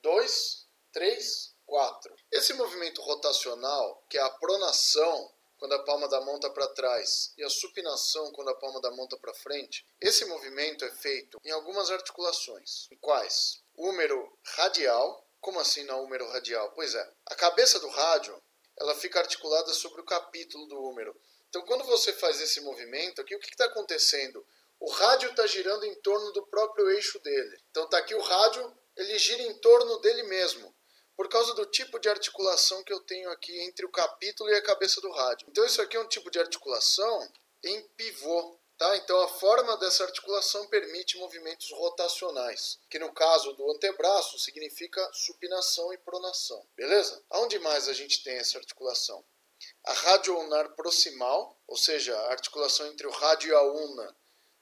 2, 3, 4. Esse movimento rotacional, que é a pronação, quando a palma da mão está para trás, e a supinação, quando a palma da mão está para frente, esse movimento é feito em algumas articulações. Em quais? Húmero radial. Como assim na húmero radial? Pois é, a cabeça do rádio, ela fica articulada sobre o capítulo do húmero. Então, quando você faz esse movimento aqui, o que está acontecendo? O rádio está girando em torno do próprio eixo dele. Então, está aqui o rádio, ele gira em torno dele mesmo, por causa do tipo de articulação que eu tenho aqui entre o capítulo e a cabeça do rádio. Então, isso aqui é um tipo de articulação em pivô. Tá? Então, a forma dessa articulação permite movimentos rotacionais, que no caso do antebraço significa supinação e pronação. Beleza? Aonde mais a gente tem essa articulação? A radioulnar proximal, ou seja, a articulação entre o rádio e a ulna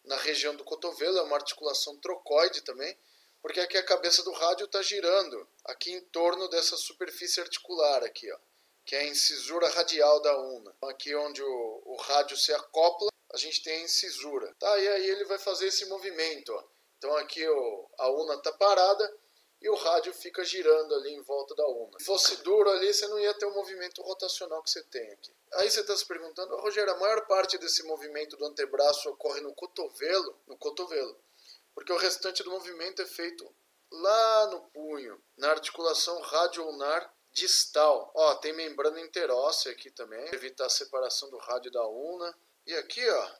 na região do cotovelo, é uma articulação trocoide também, porque aqui a cabeça do rádio está girando aqui em torno dessa superfície articular aqui, ó, que é a incisura radial da ulna. Aqui onde o rádio se acopla, a gente tem a incisura. Tá? E aí ele vai fazer esse movimento. Ó. Então aqui a ulna está parada e o rádio fica girando ali em volta da ulna. Se fosse duro ali, você não ia ter o movimento rotacional que você tem aqui. Aí você está se perguntando, Rogério, a maior parte desse movimento do antebraço ocorre no cotovelo? No cotovelo. Porque o restante do movimento é feito lá no punho, na articulação radioulnar distal. Ó, tem membrana interóssea aqui também, para evitar a separação do rádio e da ulna. E aqui, ó,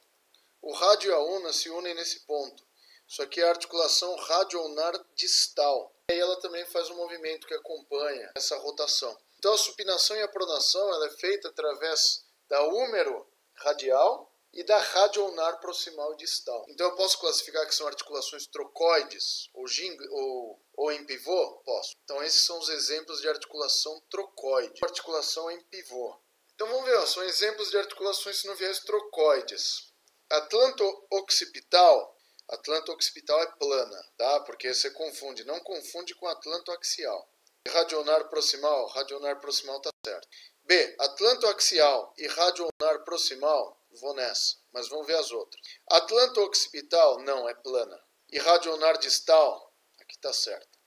o rádio e a ulna se unem nesse ponto. Isso aqui é a articulação radioulnar distal. E ela também faz um movimento que acompanha essa rotação. Então a supinação e a pronação ela é feita através da húmero radial e da radioulnar proximal distal. Então eu posso classificar que são articulações trocoides ou em pivô? Posso. Então esses são os exemplos de articulação trocoide. Articulação em pivô. Então vamos ver, ó, são exemplos de articulações sinoviais trocoides. Atlanto-occipital. Atlanto-occipital é plana, tá? Porque você confunde, não confunde com atlanto-axial. Radioulnar proximal tá certo. B, atlanto-axial e radioulnar proximal, vou nessa, mas vamos ver as outras. Atlanto-occipital, não, é plana. E radioulnar distal, aqui tá certo.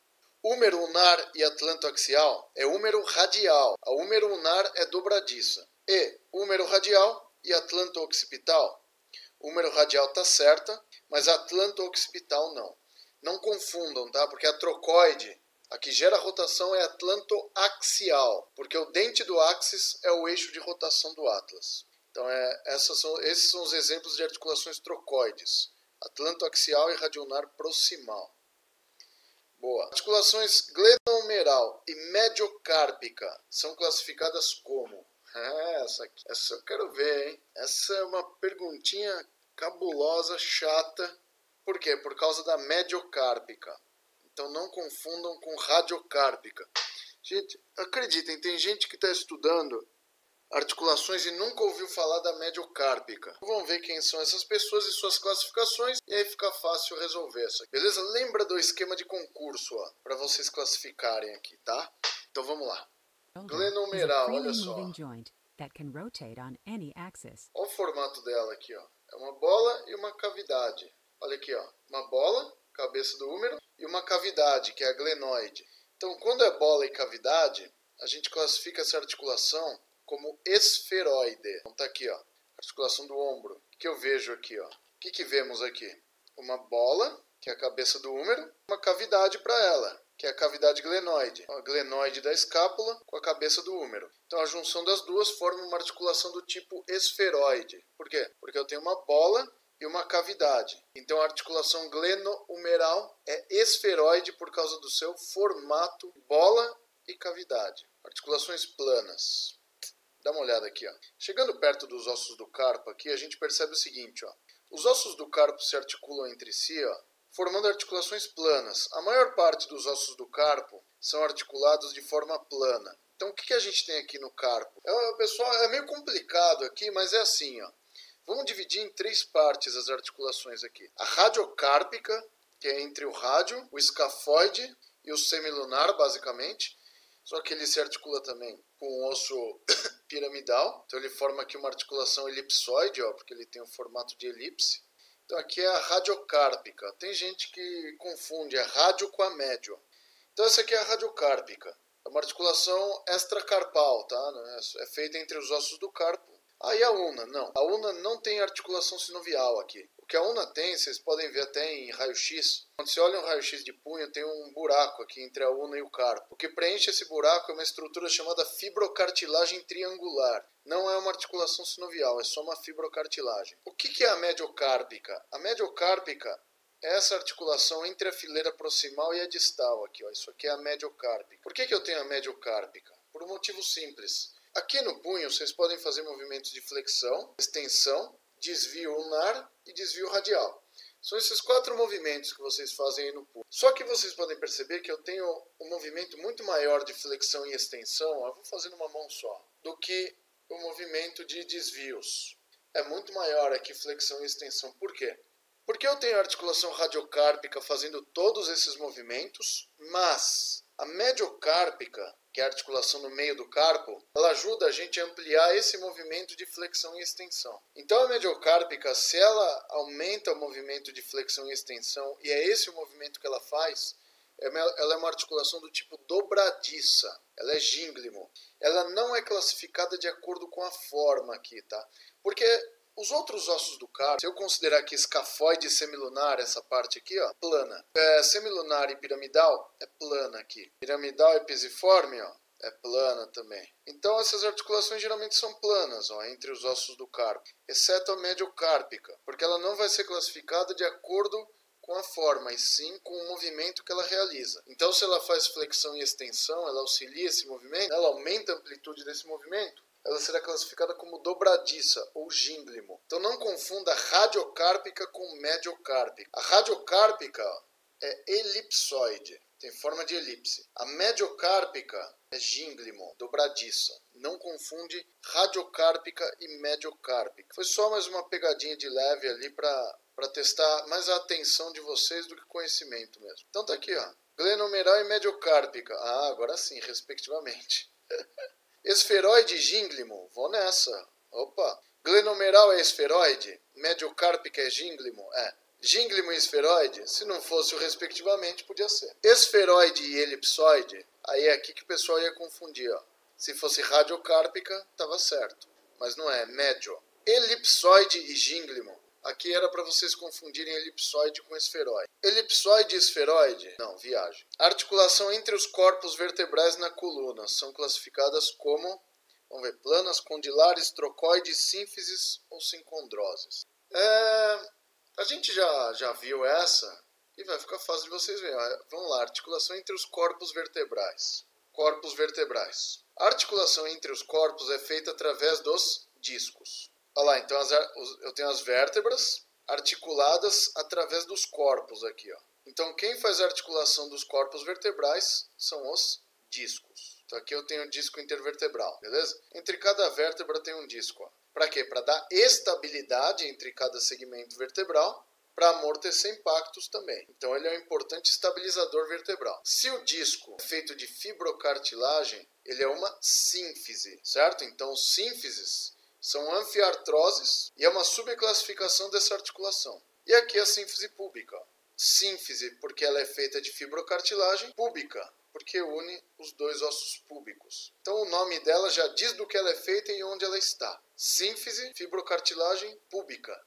Húmero ulnar e atlanto-axial é húmero radial. A húmero ulnar é dobradiça. E húmero radial e atlanto-occipital. Húmero radial tá certa, mas atlanto-occipital não. Não confundam, tá? Porque a trocoide, a que gera rotação é atlanto-axial, porque o dente do áxis é o eixo de rotação do Atlas. Então, esses são os exemplos de articulações trocoides. Atlanto-axial e radioulnar proximal. Boa. Articulações glenohumeral e mediocárpica são classificadas como? Essa eu quero ver, hein? Essa é uma perguntinha cabulosa, chata. Por quê? Por causa da mediocárpica. Então não confundam com radiocárpica. Gente, acreditem, tem gente que está estudando articulações e nunca ouviu falar da mediocárpica. Vamos ver quem são essas pessoas e suas classificações e aí fica fácil resolver isso. Beleza? Lembra do esquema de concurso, ó, para vocês classificarem aqui, tá? Então vamos lá. Glenohumeral, olha só. Olha o formato dela aqui, ó. É uma bola e uma cavidade. Olha aqui, ó. Uma bola, cabeça do húmero, e uma cavidade, que é a glenoide. Então, quando é bola e cavidade, a gente classifica essa articulação como esferoide. Então tá aqui, ó. Articulação do ombro. O que eu vejo aqui, ó? O que vemos aqui? Uma bola, que é a cabeça do húmero, uma cavidade para ela, que é a cavidade glenoide. A glenoide da escápula com a cabeça do húmero. Então a junção das duas forma uma articulação do tipo esferoide. Por quê? Porque eu tenho uma bola e uma cavidade. Então a articulação glenohumeral é esferoide por causa do seu formato bola e cavidade. Articulações planas. Dá uma olhada aqui, ó. Chegando perto dos ossos do carpo aqui, a gente percebe o seguinte, ó. Os ossos do carpo se articulam entre si, ó, formando articulações planas. A maior parte dos ossos do carpo são articulados de forma plana. Então o que a gente tem aqui no carpo? Pessoal, é meio complicado aqui, mas é assim, ó. Vamos dividir em 3 partes as articulações aqui. A radiocárpica, que é entre o rádio, o escafoide e o semilunar, basicamente. Só que ele se articula também com o osso piramidal. Então ele forma aqui uma articulação elipsoide, ó, porque ele tem um formato de elipse. Então aqui é a radiocárpica. Tem gente que confunde a rádio com a médio. Então essa aqui é a radiocárpica. É uma articulação extracarpal, tá? É feita entre os ossos do carpo. Aí a una, não. A una não tem articulação sinovial aqui. O que a una tem, vocês podem ver até em raio-x. Quando você olha um raio-x de punho, tem um buraco aqui entre a una e o carpo. O que preenche esse buraco é uma estrutura chamada fibrocartilagem triangular. Não é uma articulação sinovial, é só uma fibrocartilagem. O que é a mediocárpica? A mediocárpica é essa articulação entre a fileira proximal e a distal aqui, ó. Isso aqui é a mediocárpica. Por que eu tenho a mediocárpica? Por um motivo simples. Aqui no punho vocês podem fazer movimentos de flexão, extensão, desvio ulnar e desvio radial. São esses 4 movimentos que vocês fazem aí no punho. Só que vocês podem perceber que eu tenho um movimento muito maior de flexão e extensão, eu vou fazer numa mão só, do que o movimento de desvios. É muito maior aqui flexão e extensão. Por quê? Porque eu tenho a articulação radiocárpica fazendo todos esses movimentos, mas a mediocárpica, que é a articulação no meio do carpo, ela ajuda a gente a ampliar esse movimento de flexão e extensão. Então a mediocárpica, se ela aumenta o movimento de flexão e extensão, e é esse o movimento que ela faz, ela é uma articulação do tipo dobradiça, ela é gínglimo. Ela não é classificada de acordo com a forma aqui, tá? Porque os outros ossos do carpo, se eu considerar aqui escafoide e semilunar, essa parte aqui, ó, plana. Semilunar e piramidal é plana aqui. Piramidal e pisiforme, ó, é plana também. Então essas articulações geralmente são planas, ó, entre os ossos do carpo, exceto a mediocárpica, porque ela não vai ser classificada de acordo com a forma, e sim com o movimento que ela realiza. Então se ela faz flexão e extensão, ela auxilia esse movimento, ela aumenta a amplitude desse movimento, ela será classificada como dobradiça ou gínglimo. Então não confunda radiocárpica com mediocárpica. A radiocárpica é elipsoide, tem forma de elipse. A mediocárpica é gínglimo, dobradiça. Não confunde radiocárpica e mediocárpica. Foi só mais uma pegadinha de leve ali para testar mais a atenção de vocês do que conhecimento mesmo. Então tá aqui, ó. Glenomeral e mediocárpica. Ah, agora sim, respectivamente. Esferoide e gínglimo, vou nessa. Opa. Glenomeral é esferoide? Mediocárpica é gínglimo? É. Gínglimo e esferoide? Se não fosse o respectivamente, podia ser. Esferoide e elipsoide? Aí é aqui que o pessoal ia confundir, ó. Se fosse radiocárpica, estava certo. Mas não é, médio. Elipsoide e gínglimo. Aqui era para vocês confundirem elipsoide com esferoide. Elipsoide e esferoide? Não, viagem. Articulação entre os corpos vertebrais na coluna. São classificadas como, vamos ver, planas, condilares, trocoides, sínfises ou sincondroses. A gente já viu essa e vai ficar fácil de vocês verem. Vamos lá, articulação entre os corpos vertebrais. Corpos vertebrais. A articulação entre os corpos é feita através dos discos. Olha lá, então eu tenho as vértebras articuladas através dos corpos aqui, ó. Então quem faz a articulação dos corpos vertebrais são os discos. Então aqui eu tenho o disco intervertebral, beleza? Entre cada vértebra tem um disco, ó. Para quê? Para dar estabilidade entre cada segmento vertebral, para amortecer impactos também. Então ele é um importante estabilizador vertebral. Se o disco é feito de fibrocartilagem, ele é uma sínfise, certo? Então sínfises são anfiartroses e é uma subclassificação dessa articulação. E aqui a sínfise púbica. Sínfise porque ela é feita de fibrocartilagem, púbica porque une os 2 ossos púbicos. Então o nome dela já diz do que ela é feita e onde ela está. Sínfise, fibrocartilagem, púbica,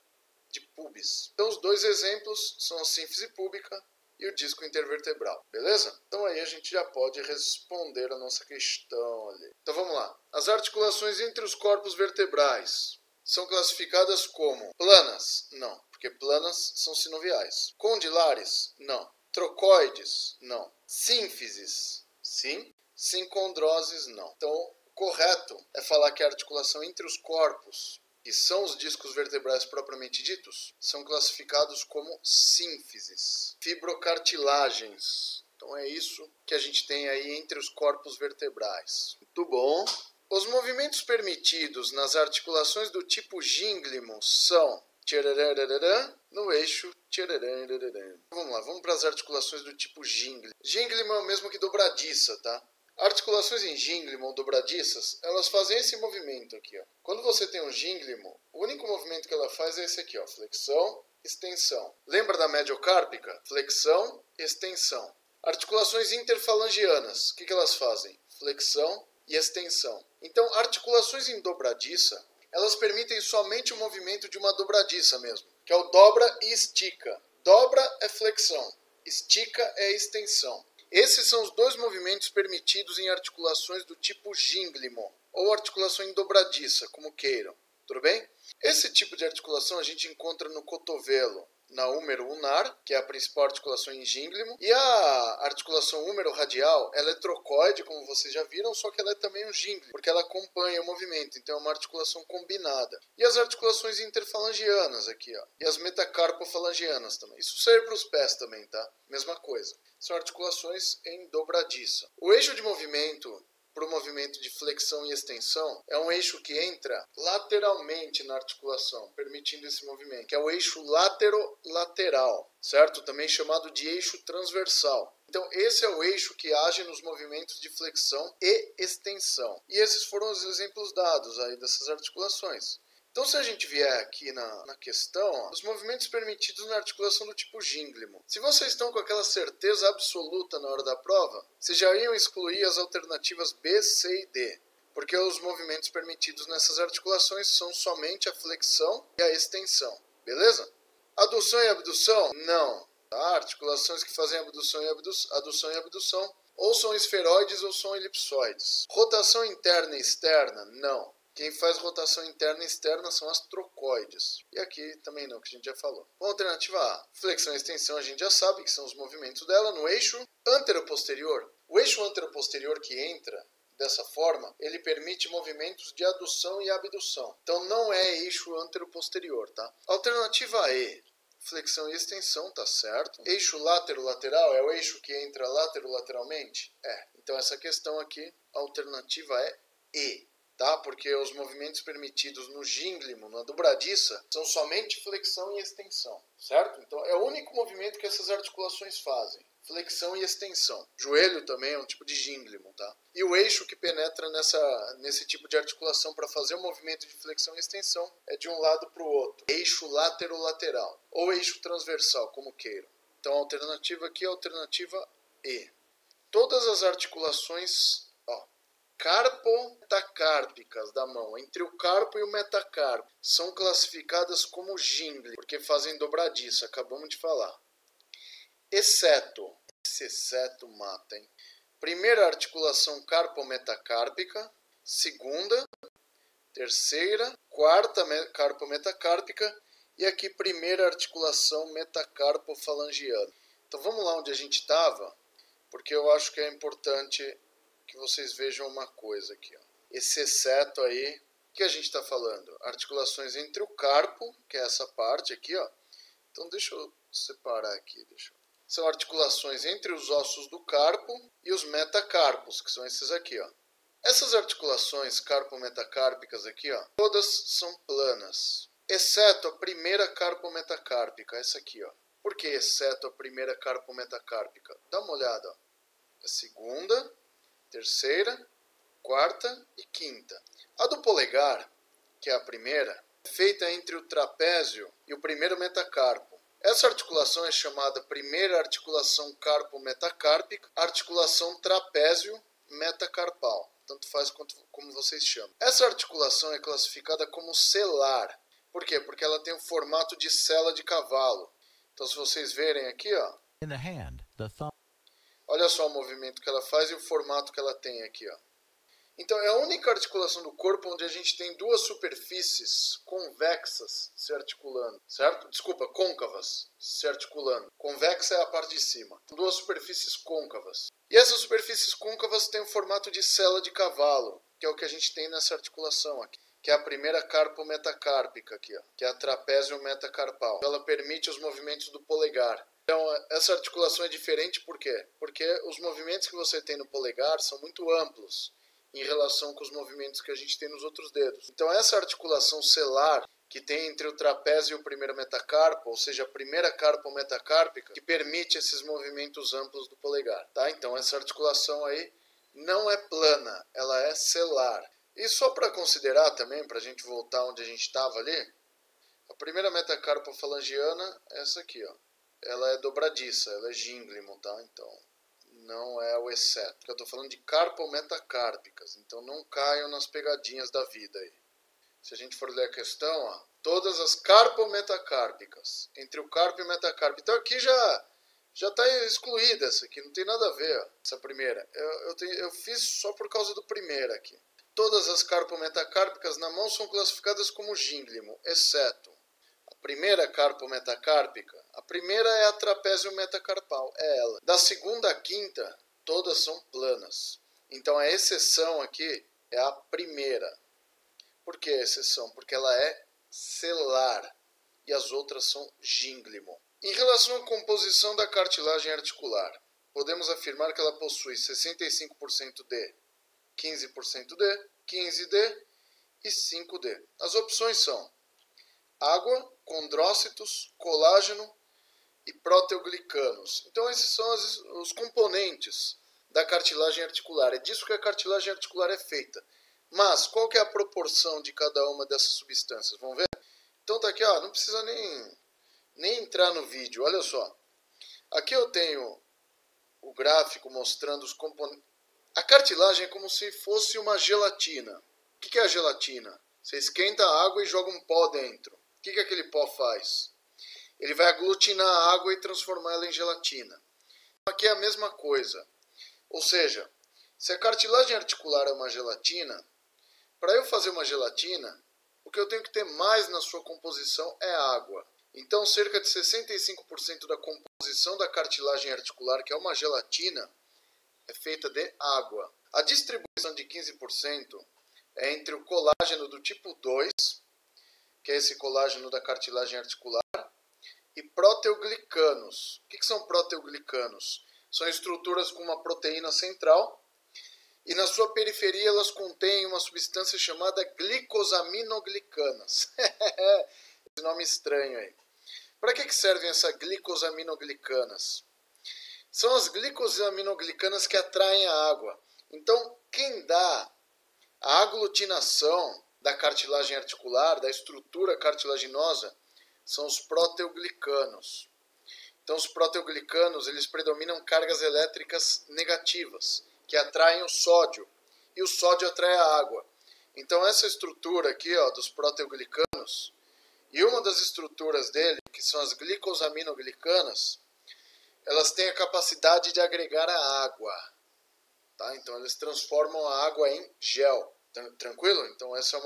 de pubis. Então os 2 exemplos são a sínfise púbica e o disco intervertebral, beleza? Então aí a gente já pode responder a nossa questão ali. Então vamos lá. As articulações entre os corpos vertebrais são classificadas como planas? Não, porque planas são sinoviais. Condilares? Não. Trocoides? Não. Sínfises? Sim. Sincondroses? Não. Então o correto é falar que a articulação entre os corpos, que são os discos vertebrais propriamente ditos, são classificados como sínfises, fibrocartilagens. Então é isso que a gente tem aí entre os corpos vertebrais. Muito bom. Os movimentos permitidos nas articulações do tipo gínglimo são no eixo. Vamos lá, vamos para as articulações do tipo gínglimo. Gínglimo é o mesmo que dobradiça, tá? Articulações em gínglimo ou dobradiças, elas fazem esse movimento aqui, ó. Quando você tem um gínglimo, o único movimento que ela faz é esse aqui, ó, flexão, extensão. Lembra da mediocárpica? Flexão, extensão. Articulações interfalangianas, o que elas fazem? Flexão e extensão. Então, articulações em dobradiça, elas permitem somente o movimento de uma dobradiça mesmo, que é o dobra e estica. Dobra é flexão, estica é extensão. Esses são os dois movimentos permitidos em articulações do tipo gínglimo, ou articulação em dobradiça, como queiram. Tudo bem? Esse tipo de articulação a gente encontra no cotovelo, na húmero ulnar, que é a principal articulação em gínglimo, e a articulação húmero-radial, ela é trocoide, como vocês já viram, só que ela é também um gínglimo, porque ela acompanha o movimento, então é uma articulação combinada. E as articulações interfalangianas aqui, ó, e as metacarpofalangianas também. Isso serve para os pés também, tá? Mesma coisa. São articulações em dobradiça. O eixo de movimento para o movimento de flexão e extensão é um eixo que entra lateralmente na articulação, permitindo esse movimento, que é o eixo laterolateral, certo? Também chamado de eixo transversal. Então, esse é o eixo que age nos movimentos de flexão e extensão. E esses foram os exemplos dados aí dessas articulações. Então, se a gente vier aqui na questão, ó, os movimentos permitidos na articulação do tipo gínglimo. Se vocês estão com aquela certeza absoluta na hora da prova, vocês já iam excluir as alternativas B, C e D. Porque os movimentos permitidos nessas articulações são somente a flexão e a extensão. Beleza? Adução e abdução? Não. Tá? Articulações que fazem adução e abdução ou são esferoides ou são elipsoides. Rotação interna e externa? Não. Quem faz rotação interna e externa são as trocoides. E aqui também não, que a gente já falou. Bom, alternativa A. Flexão e extensão a gente já sabe que são os movimentos dela no eixo anteroposterior. O eixo anteroposterior que entra dessa forma, ele permite movimentos de adução e abdução. Então não é eixo anteroposterior, tá? Alternativa E. Flexão e extensão, tá certo. Eixo lateral é o eixo que entra lateralmente? É. Então essa questão aqui, a alternativa é E. Tá? Porque os movimentos permitidos no gínglimo, na dobradiça, são somente flexão e extensão, certo? Então é o único movimento que essas articulações fazem, flexão e extensão. Joelho também é um tipo de gínglimo, tá? E o eixo que penetra nesse tipo de articulação para fazer o movimento de flexão e extensão é de um lado para o outro, eixo lateral ou eixo transversal, como queiram. Então a alternativa aqui é a alternativa E. Todas as articulações carpo-metacárpicas da mão, entre o carpo e o metacarpo, são classificadas como gínglimo, porque fazem dobradiça, acabamos de falar. Exceto, esse exceto mata, hein? Primeira articulação carpo-metacárpica, segunda, terceira, quarta carpo-metacárpica e aqui primeira articulação metacarpofalangiana. Então vamos lá onde a gente estava, porque eu acho que é importante que vocês vejam uma coisa aqui, ó. Esse exceto aí, o que a gente está falando? Articulações entre o carpo, que é essa parte aqui, ó. Então deixa eu separar aqui, São articulações entre os ossos do carpo e os metacarpos, que são esses aqui, ó. Essas articulações carpo-metacárpicas aqui, ó, todas são planas, exceto a primeira carpo-metacárpica, essa aqui, ó. Por que exceto a primeira carpo-metacárpica? Dá uma olhada, ó. A segunda, terceira, quarta e quinta. A do polegar, que é a primeira, é feita entre o trapézio e o primeiro metacarpo. Essa articulação é chamada primeira articulação carpo-metacárpica, articulação trapézio-metacarpal. Tanto faz como vocês chamam. Essa articulação é classificada como celar. Por quê? Porque ela tem o formato de sela de cavalo. Então, se vocês verem aqui, ó, olha só o movimento que ela faz e o formato que ela tem aqui, ó. Então, é a única articulação do corpo onde a gente tem duas superfícies convexas se articulando, certo? Desculpa, côncavas se articulando. Convexa é a parte de cima. Duas superfícies côncavas. E essas superfícies côncavas têm o formato de sela de cavalo, que é o que a gente tem nessa articulação aqui, que é a primeira carpo-metacárpica aqui, ó, que é a trapézio-metacarpal. Ela permite os movimentos do polegar. Então, essa articulação é diferente por quê? Porque os movimentos que você tem no polegar são muito amplos. em relação com os movimentos que a gente tem nos outros dedos. Então essa articulação celar que tem entre o trapézio e o primeiro metacarpo, ou seja, a primeira carpa metacárpica, que permite esses movimentos amplos do polegar. Tá? Então essa articulação aí não é plana, ela é celar. E só para considerar também, para a gente voltar onde a gente estava ali, a primeira metacarpa falangiana é essa aqui, ó. Ela é dobradiça, ela é gínglimo, tá? Então não é o exceto. Porque eu estou falando de carpometacárpicas, então não caiam nas pegadinhas da vida aí. Se a gente for ler a questão, ó, todas as carpometacárpicas, entre o carpo e o metacarpo. Então aqui já está excluída essa aqui, não tem nada a ver, ó, essa primeira. Eu fiz só por causa do primeiro aqui. Todas as carpometacárpicas na mão são classificadas como gínglimo, exceto a primeira carpometacárpica. A primeira é a trapézio metacarpal, é ela. Da segunda à quinta, todas são planas. Então a exceção aqui é a primeira. Por que a exceção? Porque ela é celar e as outras são gínglimo. Em relação à composição da cartilagem articular, podemos afirmar que ela possui 65% de 15% D, 15D e 5D. As opções são água, condrócitos, colágeno e proteoglicanos. Então esses são os componentes da cartilagem articular. É disso que a cartilagem articular é feita. Mas qual que é a proporção de cada uma dessas substâncias? Vamos ver? Então tá aqui, ó, não precisa nem entrar no vídeo. Olha só. Aqui eu tenho o gráfico mostrando os componentes. A cartilagem é como se fosse uma gelatina. O que é a gelatina? Você esquenta a água e joga um pó dentro. O que aquele pó faz? Ele vai aglutinar a água e transformar ela em gelatina. Aqui é a mesma coisa. Ou seja, se a cartilagem articular é uma gelatina, para eu fazer uma gelatina, o que eu tenho que ter mais na sua composição é água. Então, cerca de 65% da composição da cartilagem articular, que é uma gelatina, é feita de água. A distribuição de 15% é entre o colágeno do tipo 2, que é esse colágeno da cartilagem articular, e proteoglicanos. O que são proteoglicanos? São estruturas com uma proteína central e na sua periferia elas contêm uma substância chamada glicosaminoglicanas. Esse nome estranho aí. Para que servem essas glicosaminoglicanas? São as glicosaminoglicanas que atraem a água. Então, quem dá a aglutinação da cartilagem articular, da estrutura cartilaginosa, são os proteoglicanos. Então, os proteoglicanos, eles predominam cargas elétricas negativas, que atraem o sódio, e o sódio atrai a água. Então, essa estrutura aqui, ó, dos proteoglicanos, e uma das estruturas dele, que são as glicosaminoglicanas, elas têm a capacidade de agregar a água. Tá? Então, eles transformam a água em gel. Tranquilo? Então, essa é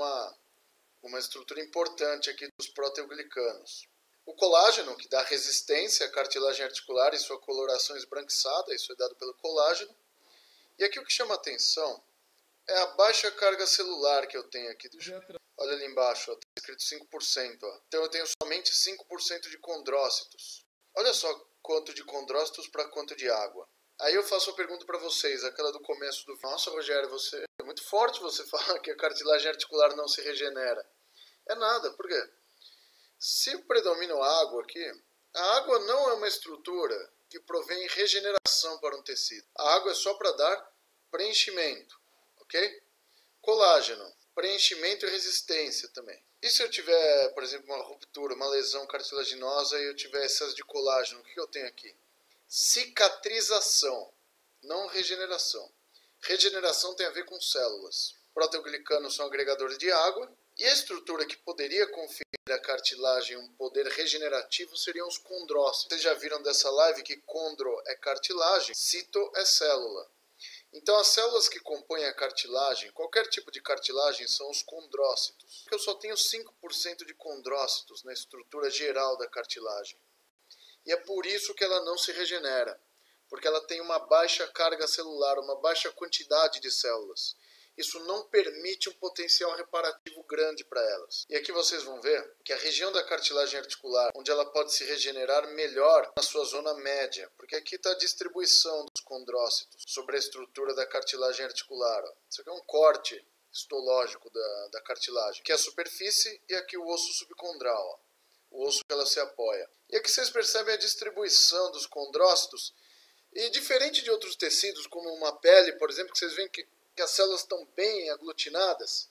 uma estrutura importante aqui dos proteoglicanos. O colágeno, que dá resistência à cartilagem articular e sua coloração esbranquiçada, isso é dado pelo colágeno. E aqui o que chama atenção é a baixa carga celular que eu tenho aqui. Olha ali embaixo, está escrito 5%. Ó. Então eu tenho somente 5% de condrócitos. Olha só quanto de condrócitos para quanto de água. Aí eu faço a pergunta para vocês, aquela do começo do vídeo. Nossa, Rogério, você é muito forte você falar que a cartilagem articular não se regenera. É nada, por quê? Se predomina a água aqui, a água não é uma estrutura que provém regeneração para um tecido. A água é só para dar preenchimento, ok? Colágeno, preenchimento e resistência também. E se eu tiver, por exemplo, uma ruptura, uma lesão cartilaginosa e eu tiver excesso de colágeno, o que eu tenho aqui? Cicatrização, não regeneração. Regeneração tem a ver com células. Proteoglicanos são agregadores de água e a estrutura que poderia conferir à cartilagem um poder regenerativo seriam os condrócitos. Vocês já viram dessa live que condro é cartilagem, cito é célula. Então as células que compõem a cartilagem, qualquer tipo de cartilagem, são os condrócitos. Eu só tenho 5% de condrócitos na estrutura geral da cartilagem. E é por isso que ela não se regenera, porque ela tem uma baixa carga celular, uma baixa quantidade de células. isso não permite um potencial reparativo grande para elas. E aqui vocês vão ver que a região da cartilagem articular, onde ela pode se regenerar melhor na sua zona média, porque aqui está a distribuição dos condrócitos sobre a estrutura da cartilagem articular. Ó. Isso aqui é um corte histológico da cartilagem, que é a superfície, e aqui o osso subcondral, ó, o osso que ela se apoia. E aqui vocês percebem a distribuição dos condrócitos, e diferente de outros tecidos, como uma pele, por exemplo, que vocês veem que as células estão bem aglutinadas.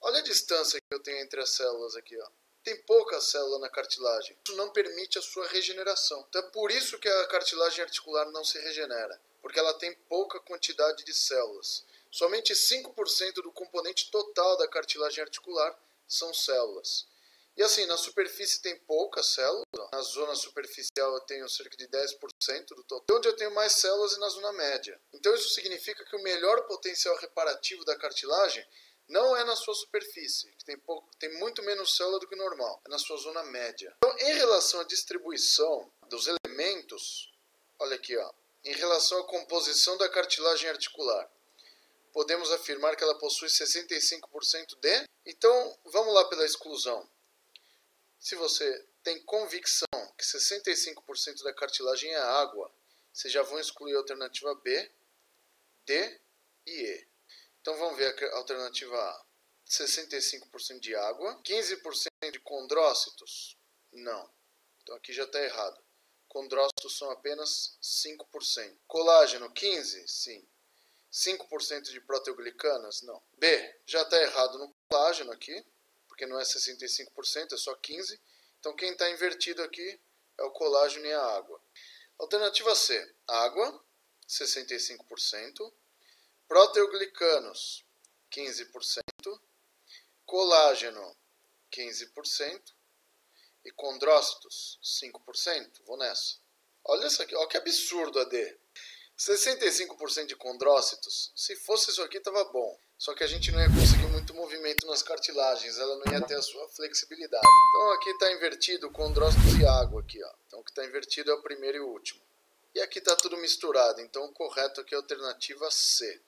Olha a distância que eu tenho entre as células aqui, ó. Tem pouca célula na cartilagem. Isso não permite a sua regeneração. Então é por isso que a cartilagem articular não se regenera, porque ela tem pouca quantidade de células. Somente 5% do componente total da cartilagem articular são células. E assim, na superfície tem poucas células, na zona superficial eu tenho cerca de 10% do total, onde eu tenho mais células e na zona média. Então isso significa que o melhor potencial reparativo da cartilagem não é na sua superfície, que tem muito menos célula do que o normal, é na sua zona média. Então, em relação à distribuição dos elementos, olha aqui, ó, em relação à composição da cartilagem articular, podemos afirmar que ela possui 65% de... Então, vamos lá pela exclusão. Se você tem convicção que 65% da cartilagem é água, vocês já vão excluir a alternativa B, D e E. Então vamos ver a alternativa A. 65% de água. 15% de condrócitos? Não. Então aqui já está errado. Condrócitos são apenas 5%. Colágeno, 15%? Sim. 5% de proteoglicanas? Não. B, já está errado no colágeno aqui, porque não é 65%, é só 15%. Então quem está invertido aqui é o colágeno e a água. Alternativa C, água, 65%, proteoglicanos, 15%, colágeno, 15% e condrócitos, 5%. Vou nessa. Olha isso aqui, olha que absurdo a D. 65% de condrócitos, se fosse isso aqui estava bom. Só que a gente não ia conseguir muito movimento nas cartilagens, ela não ia ter a sua flexibilidade. Então aqui está invertido condrócitos e água aqui, ó. Então o que está invertido é o primeiro e o último. E aqui está tudo misturado, então o correto aqui é a alternativa C.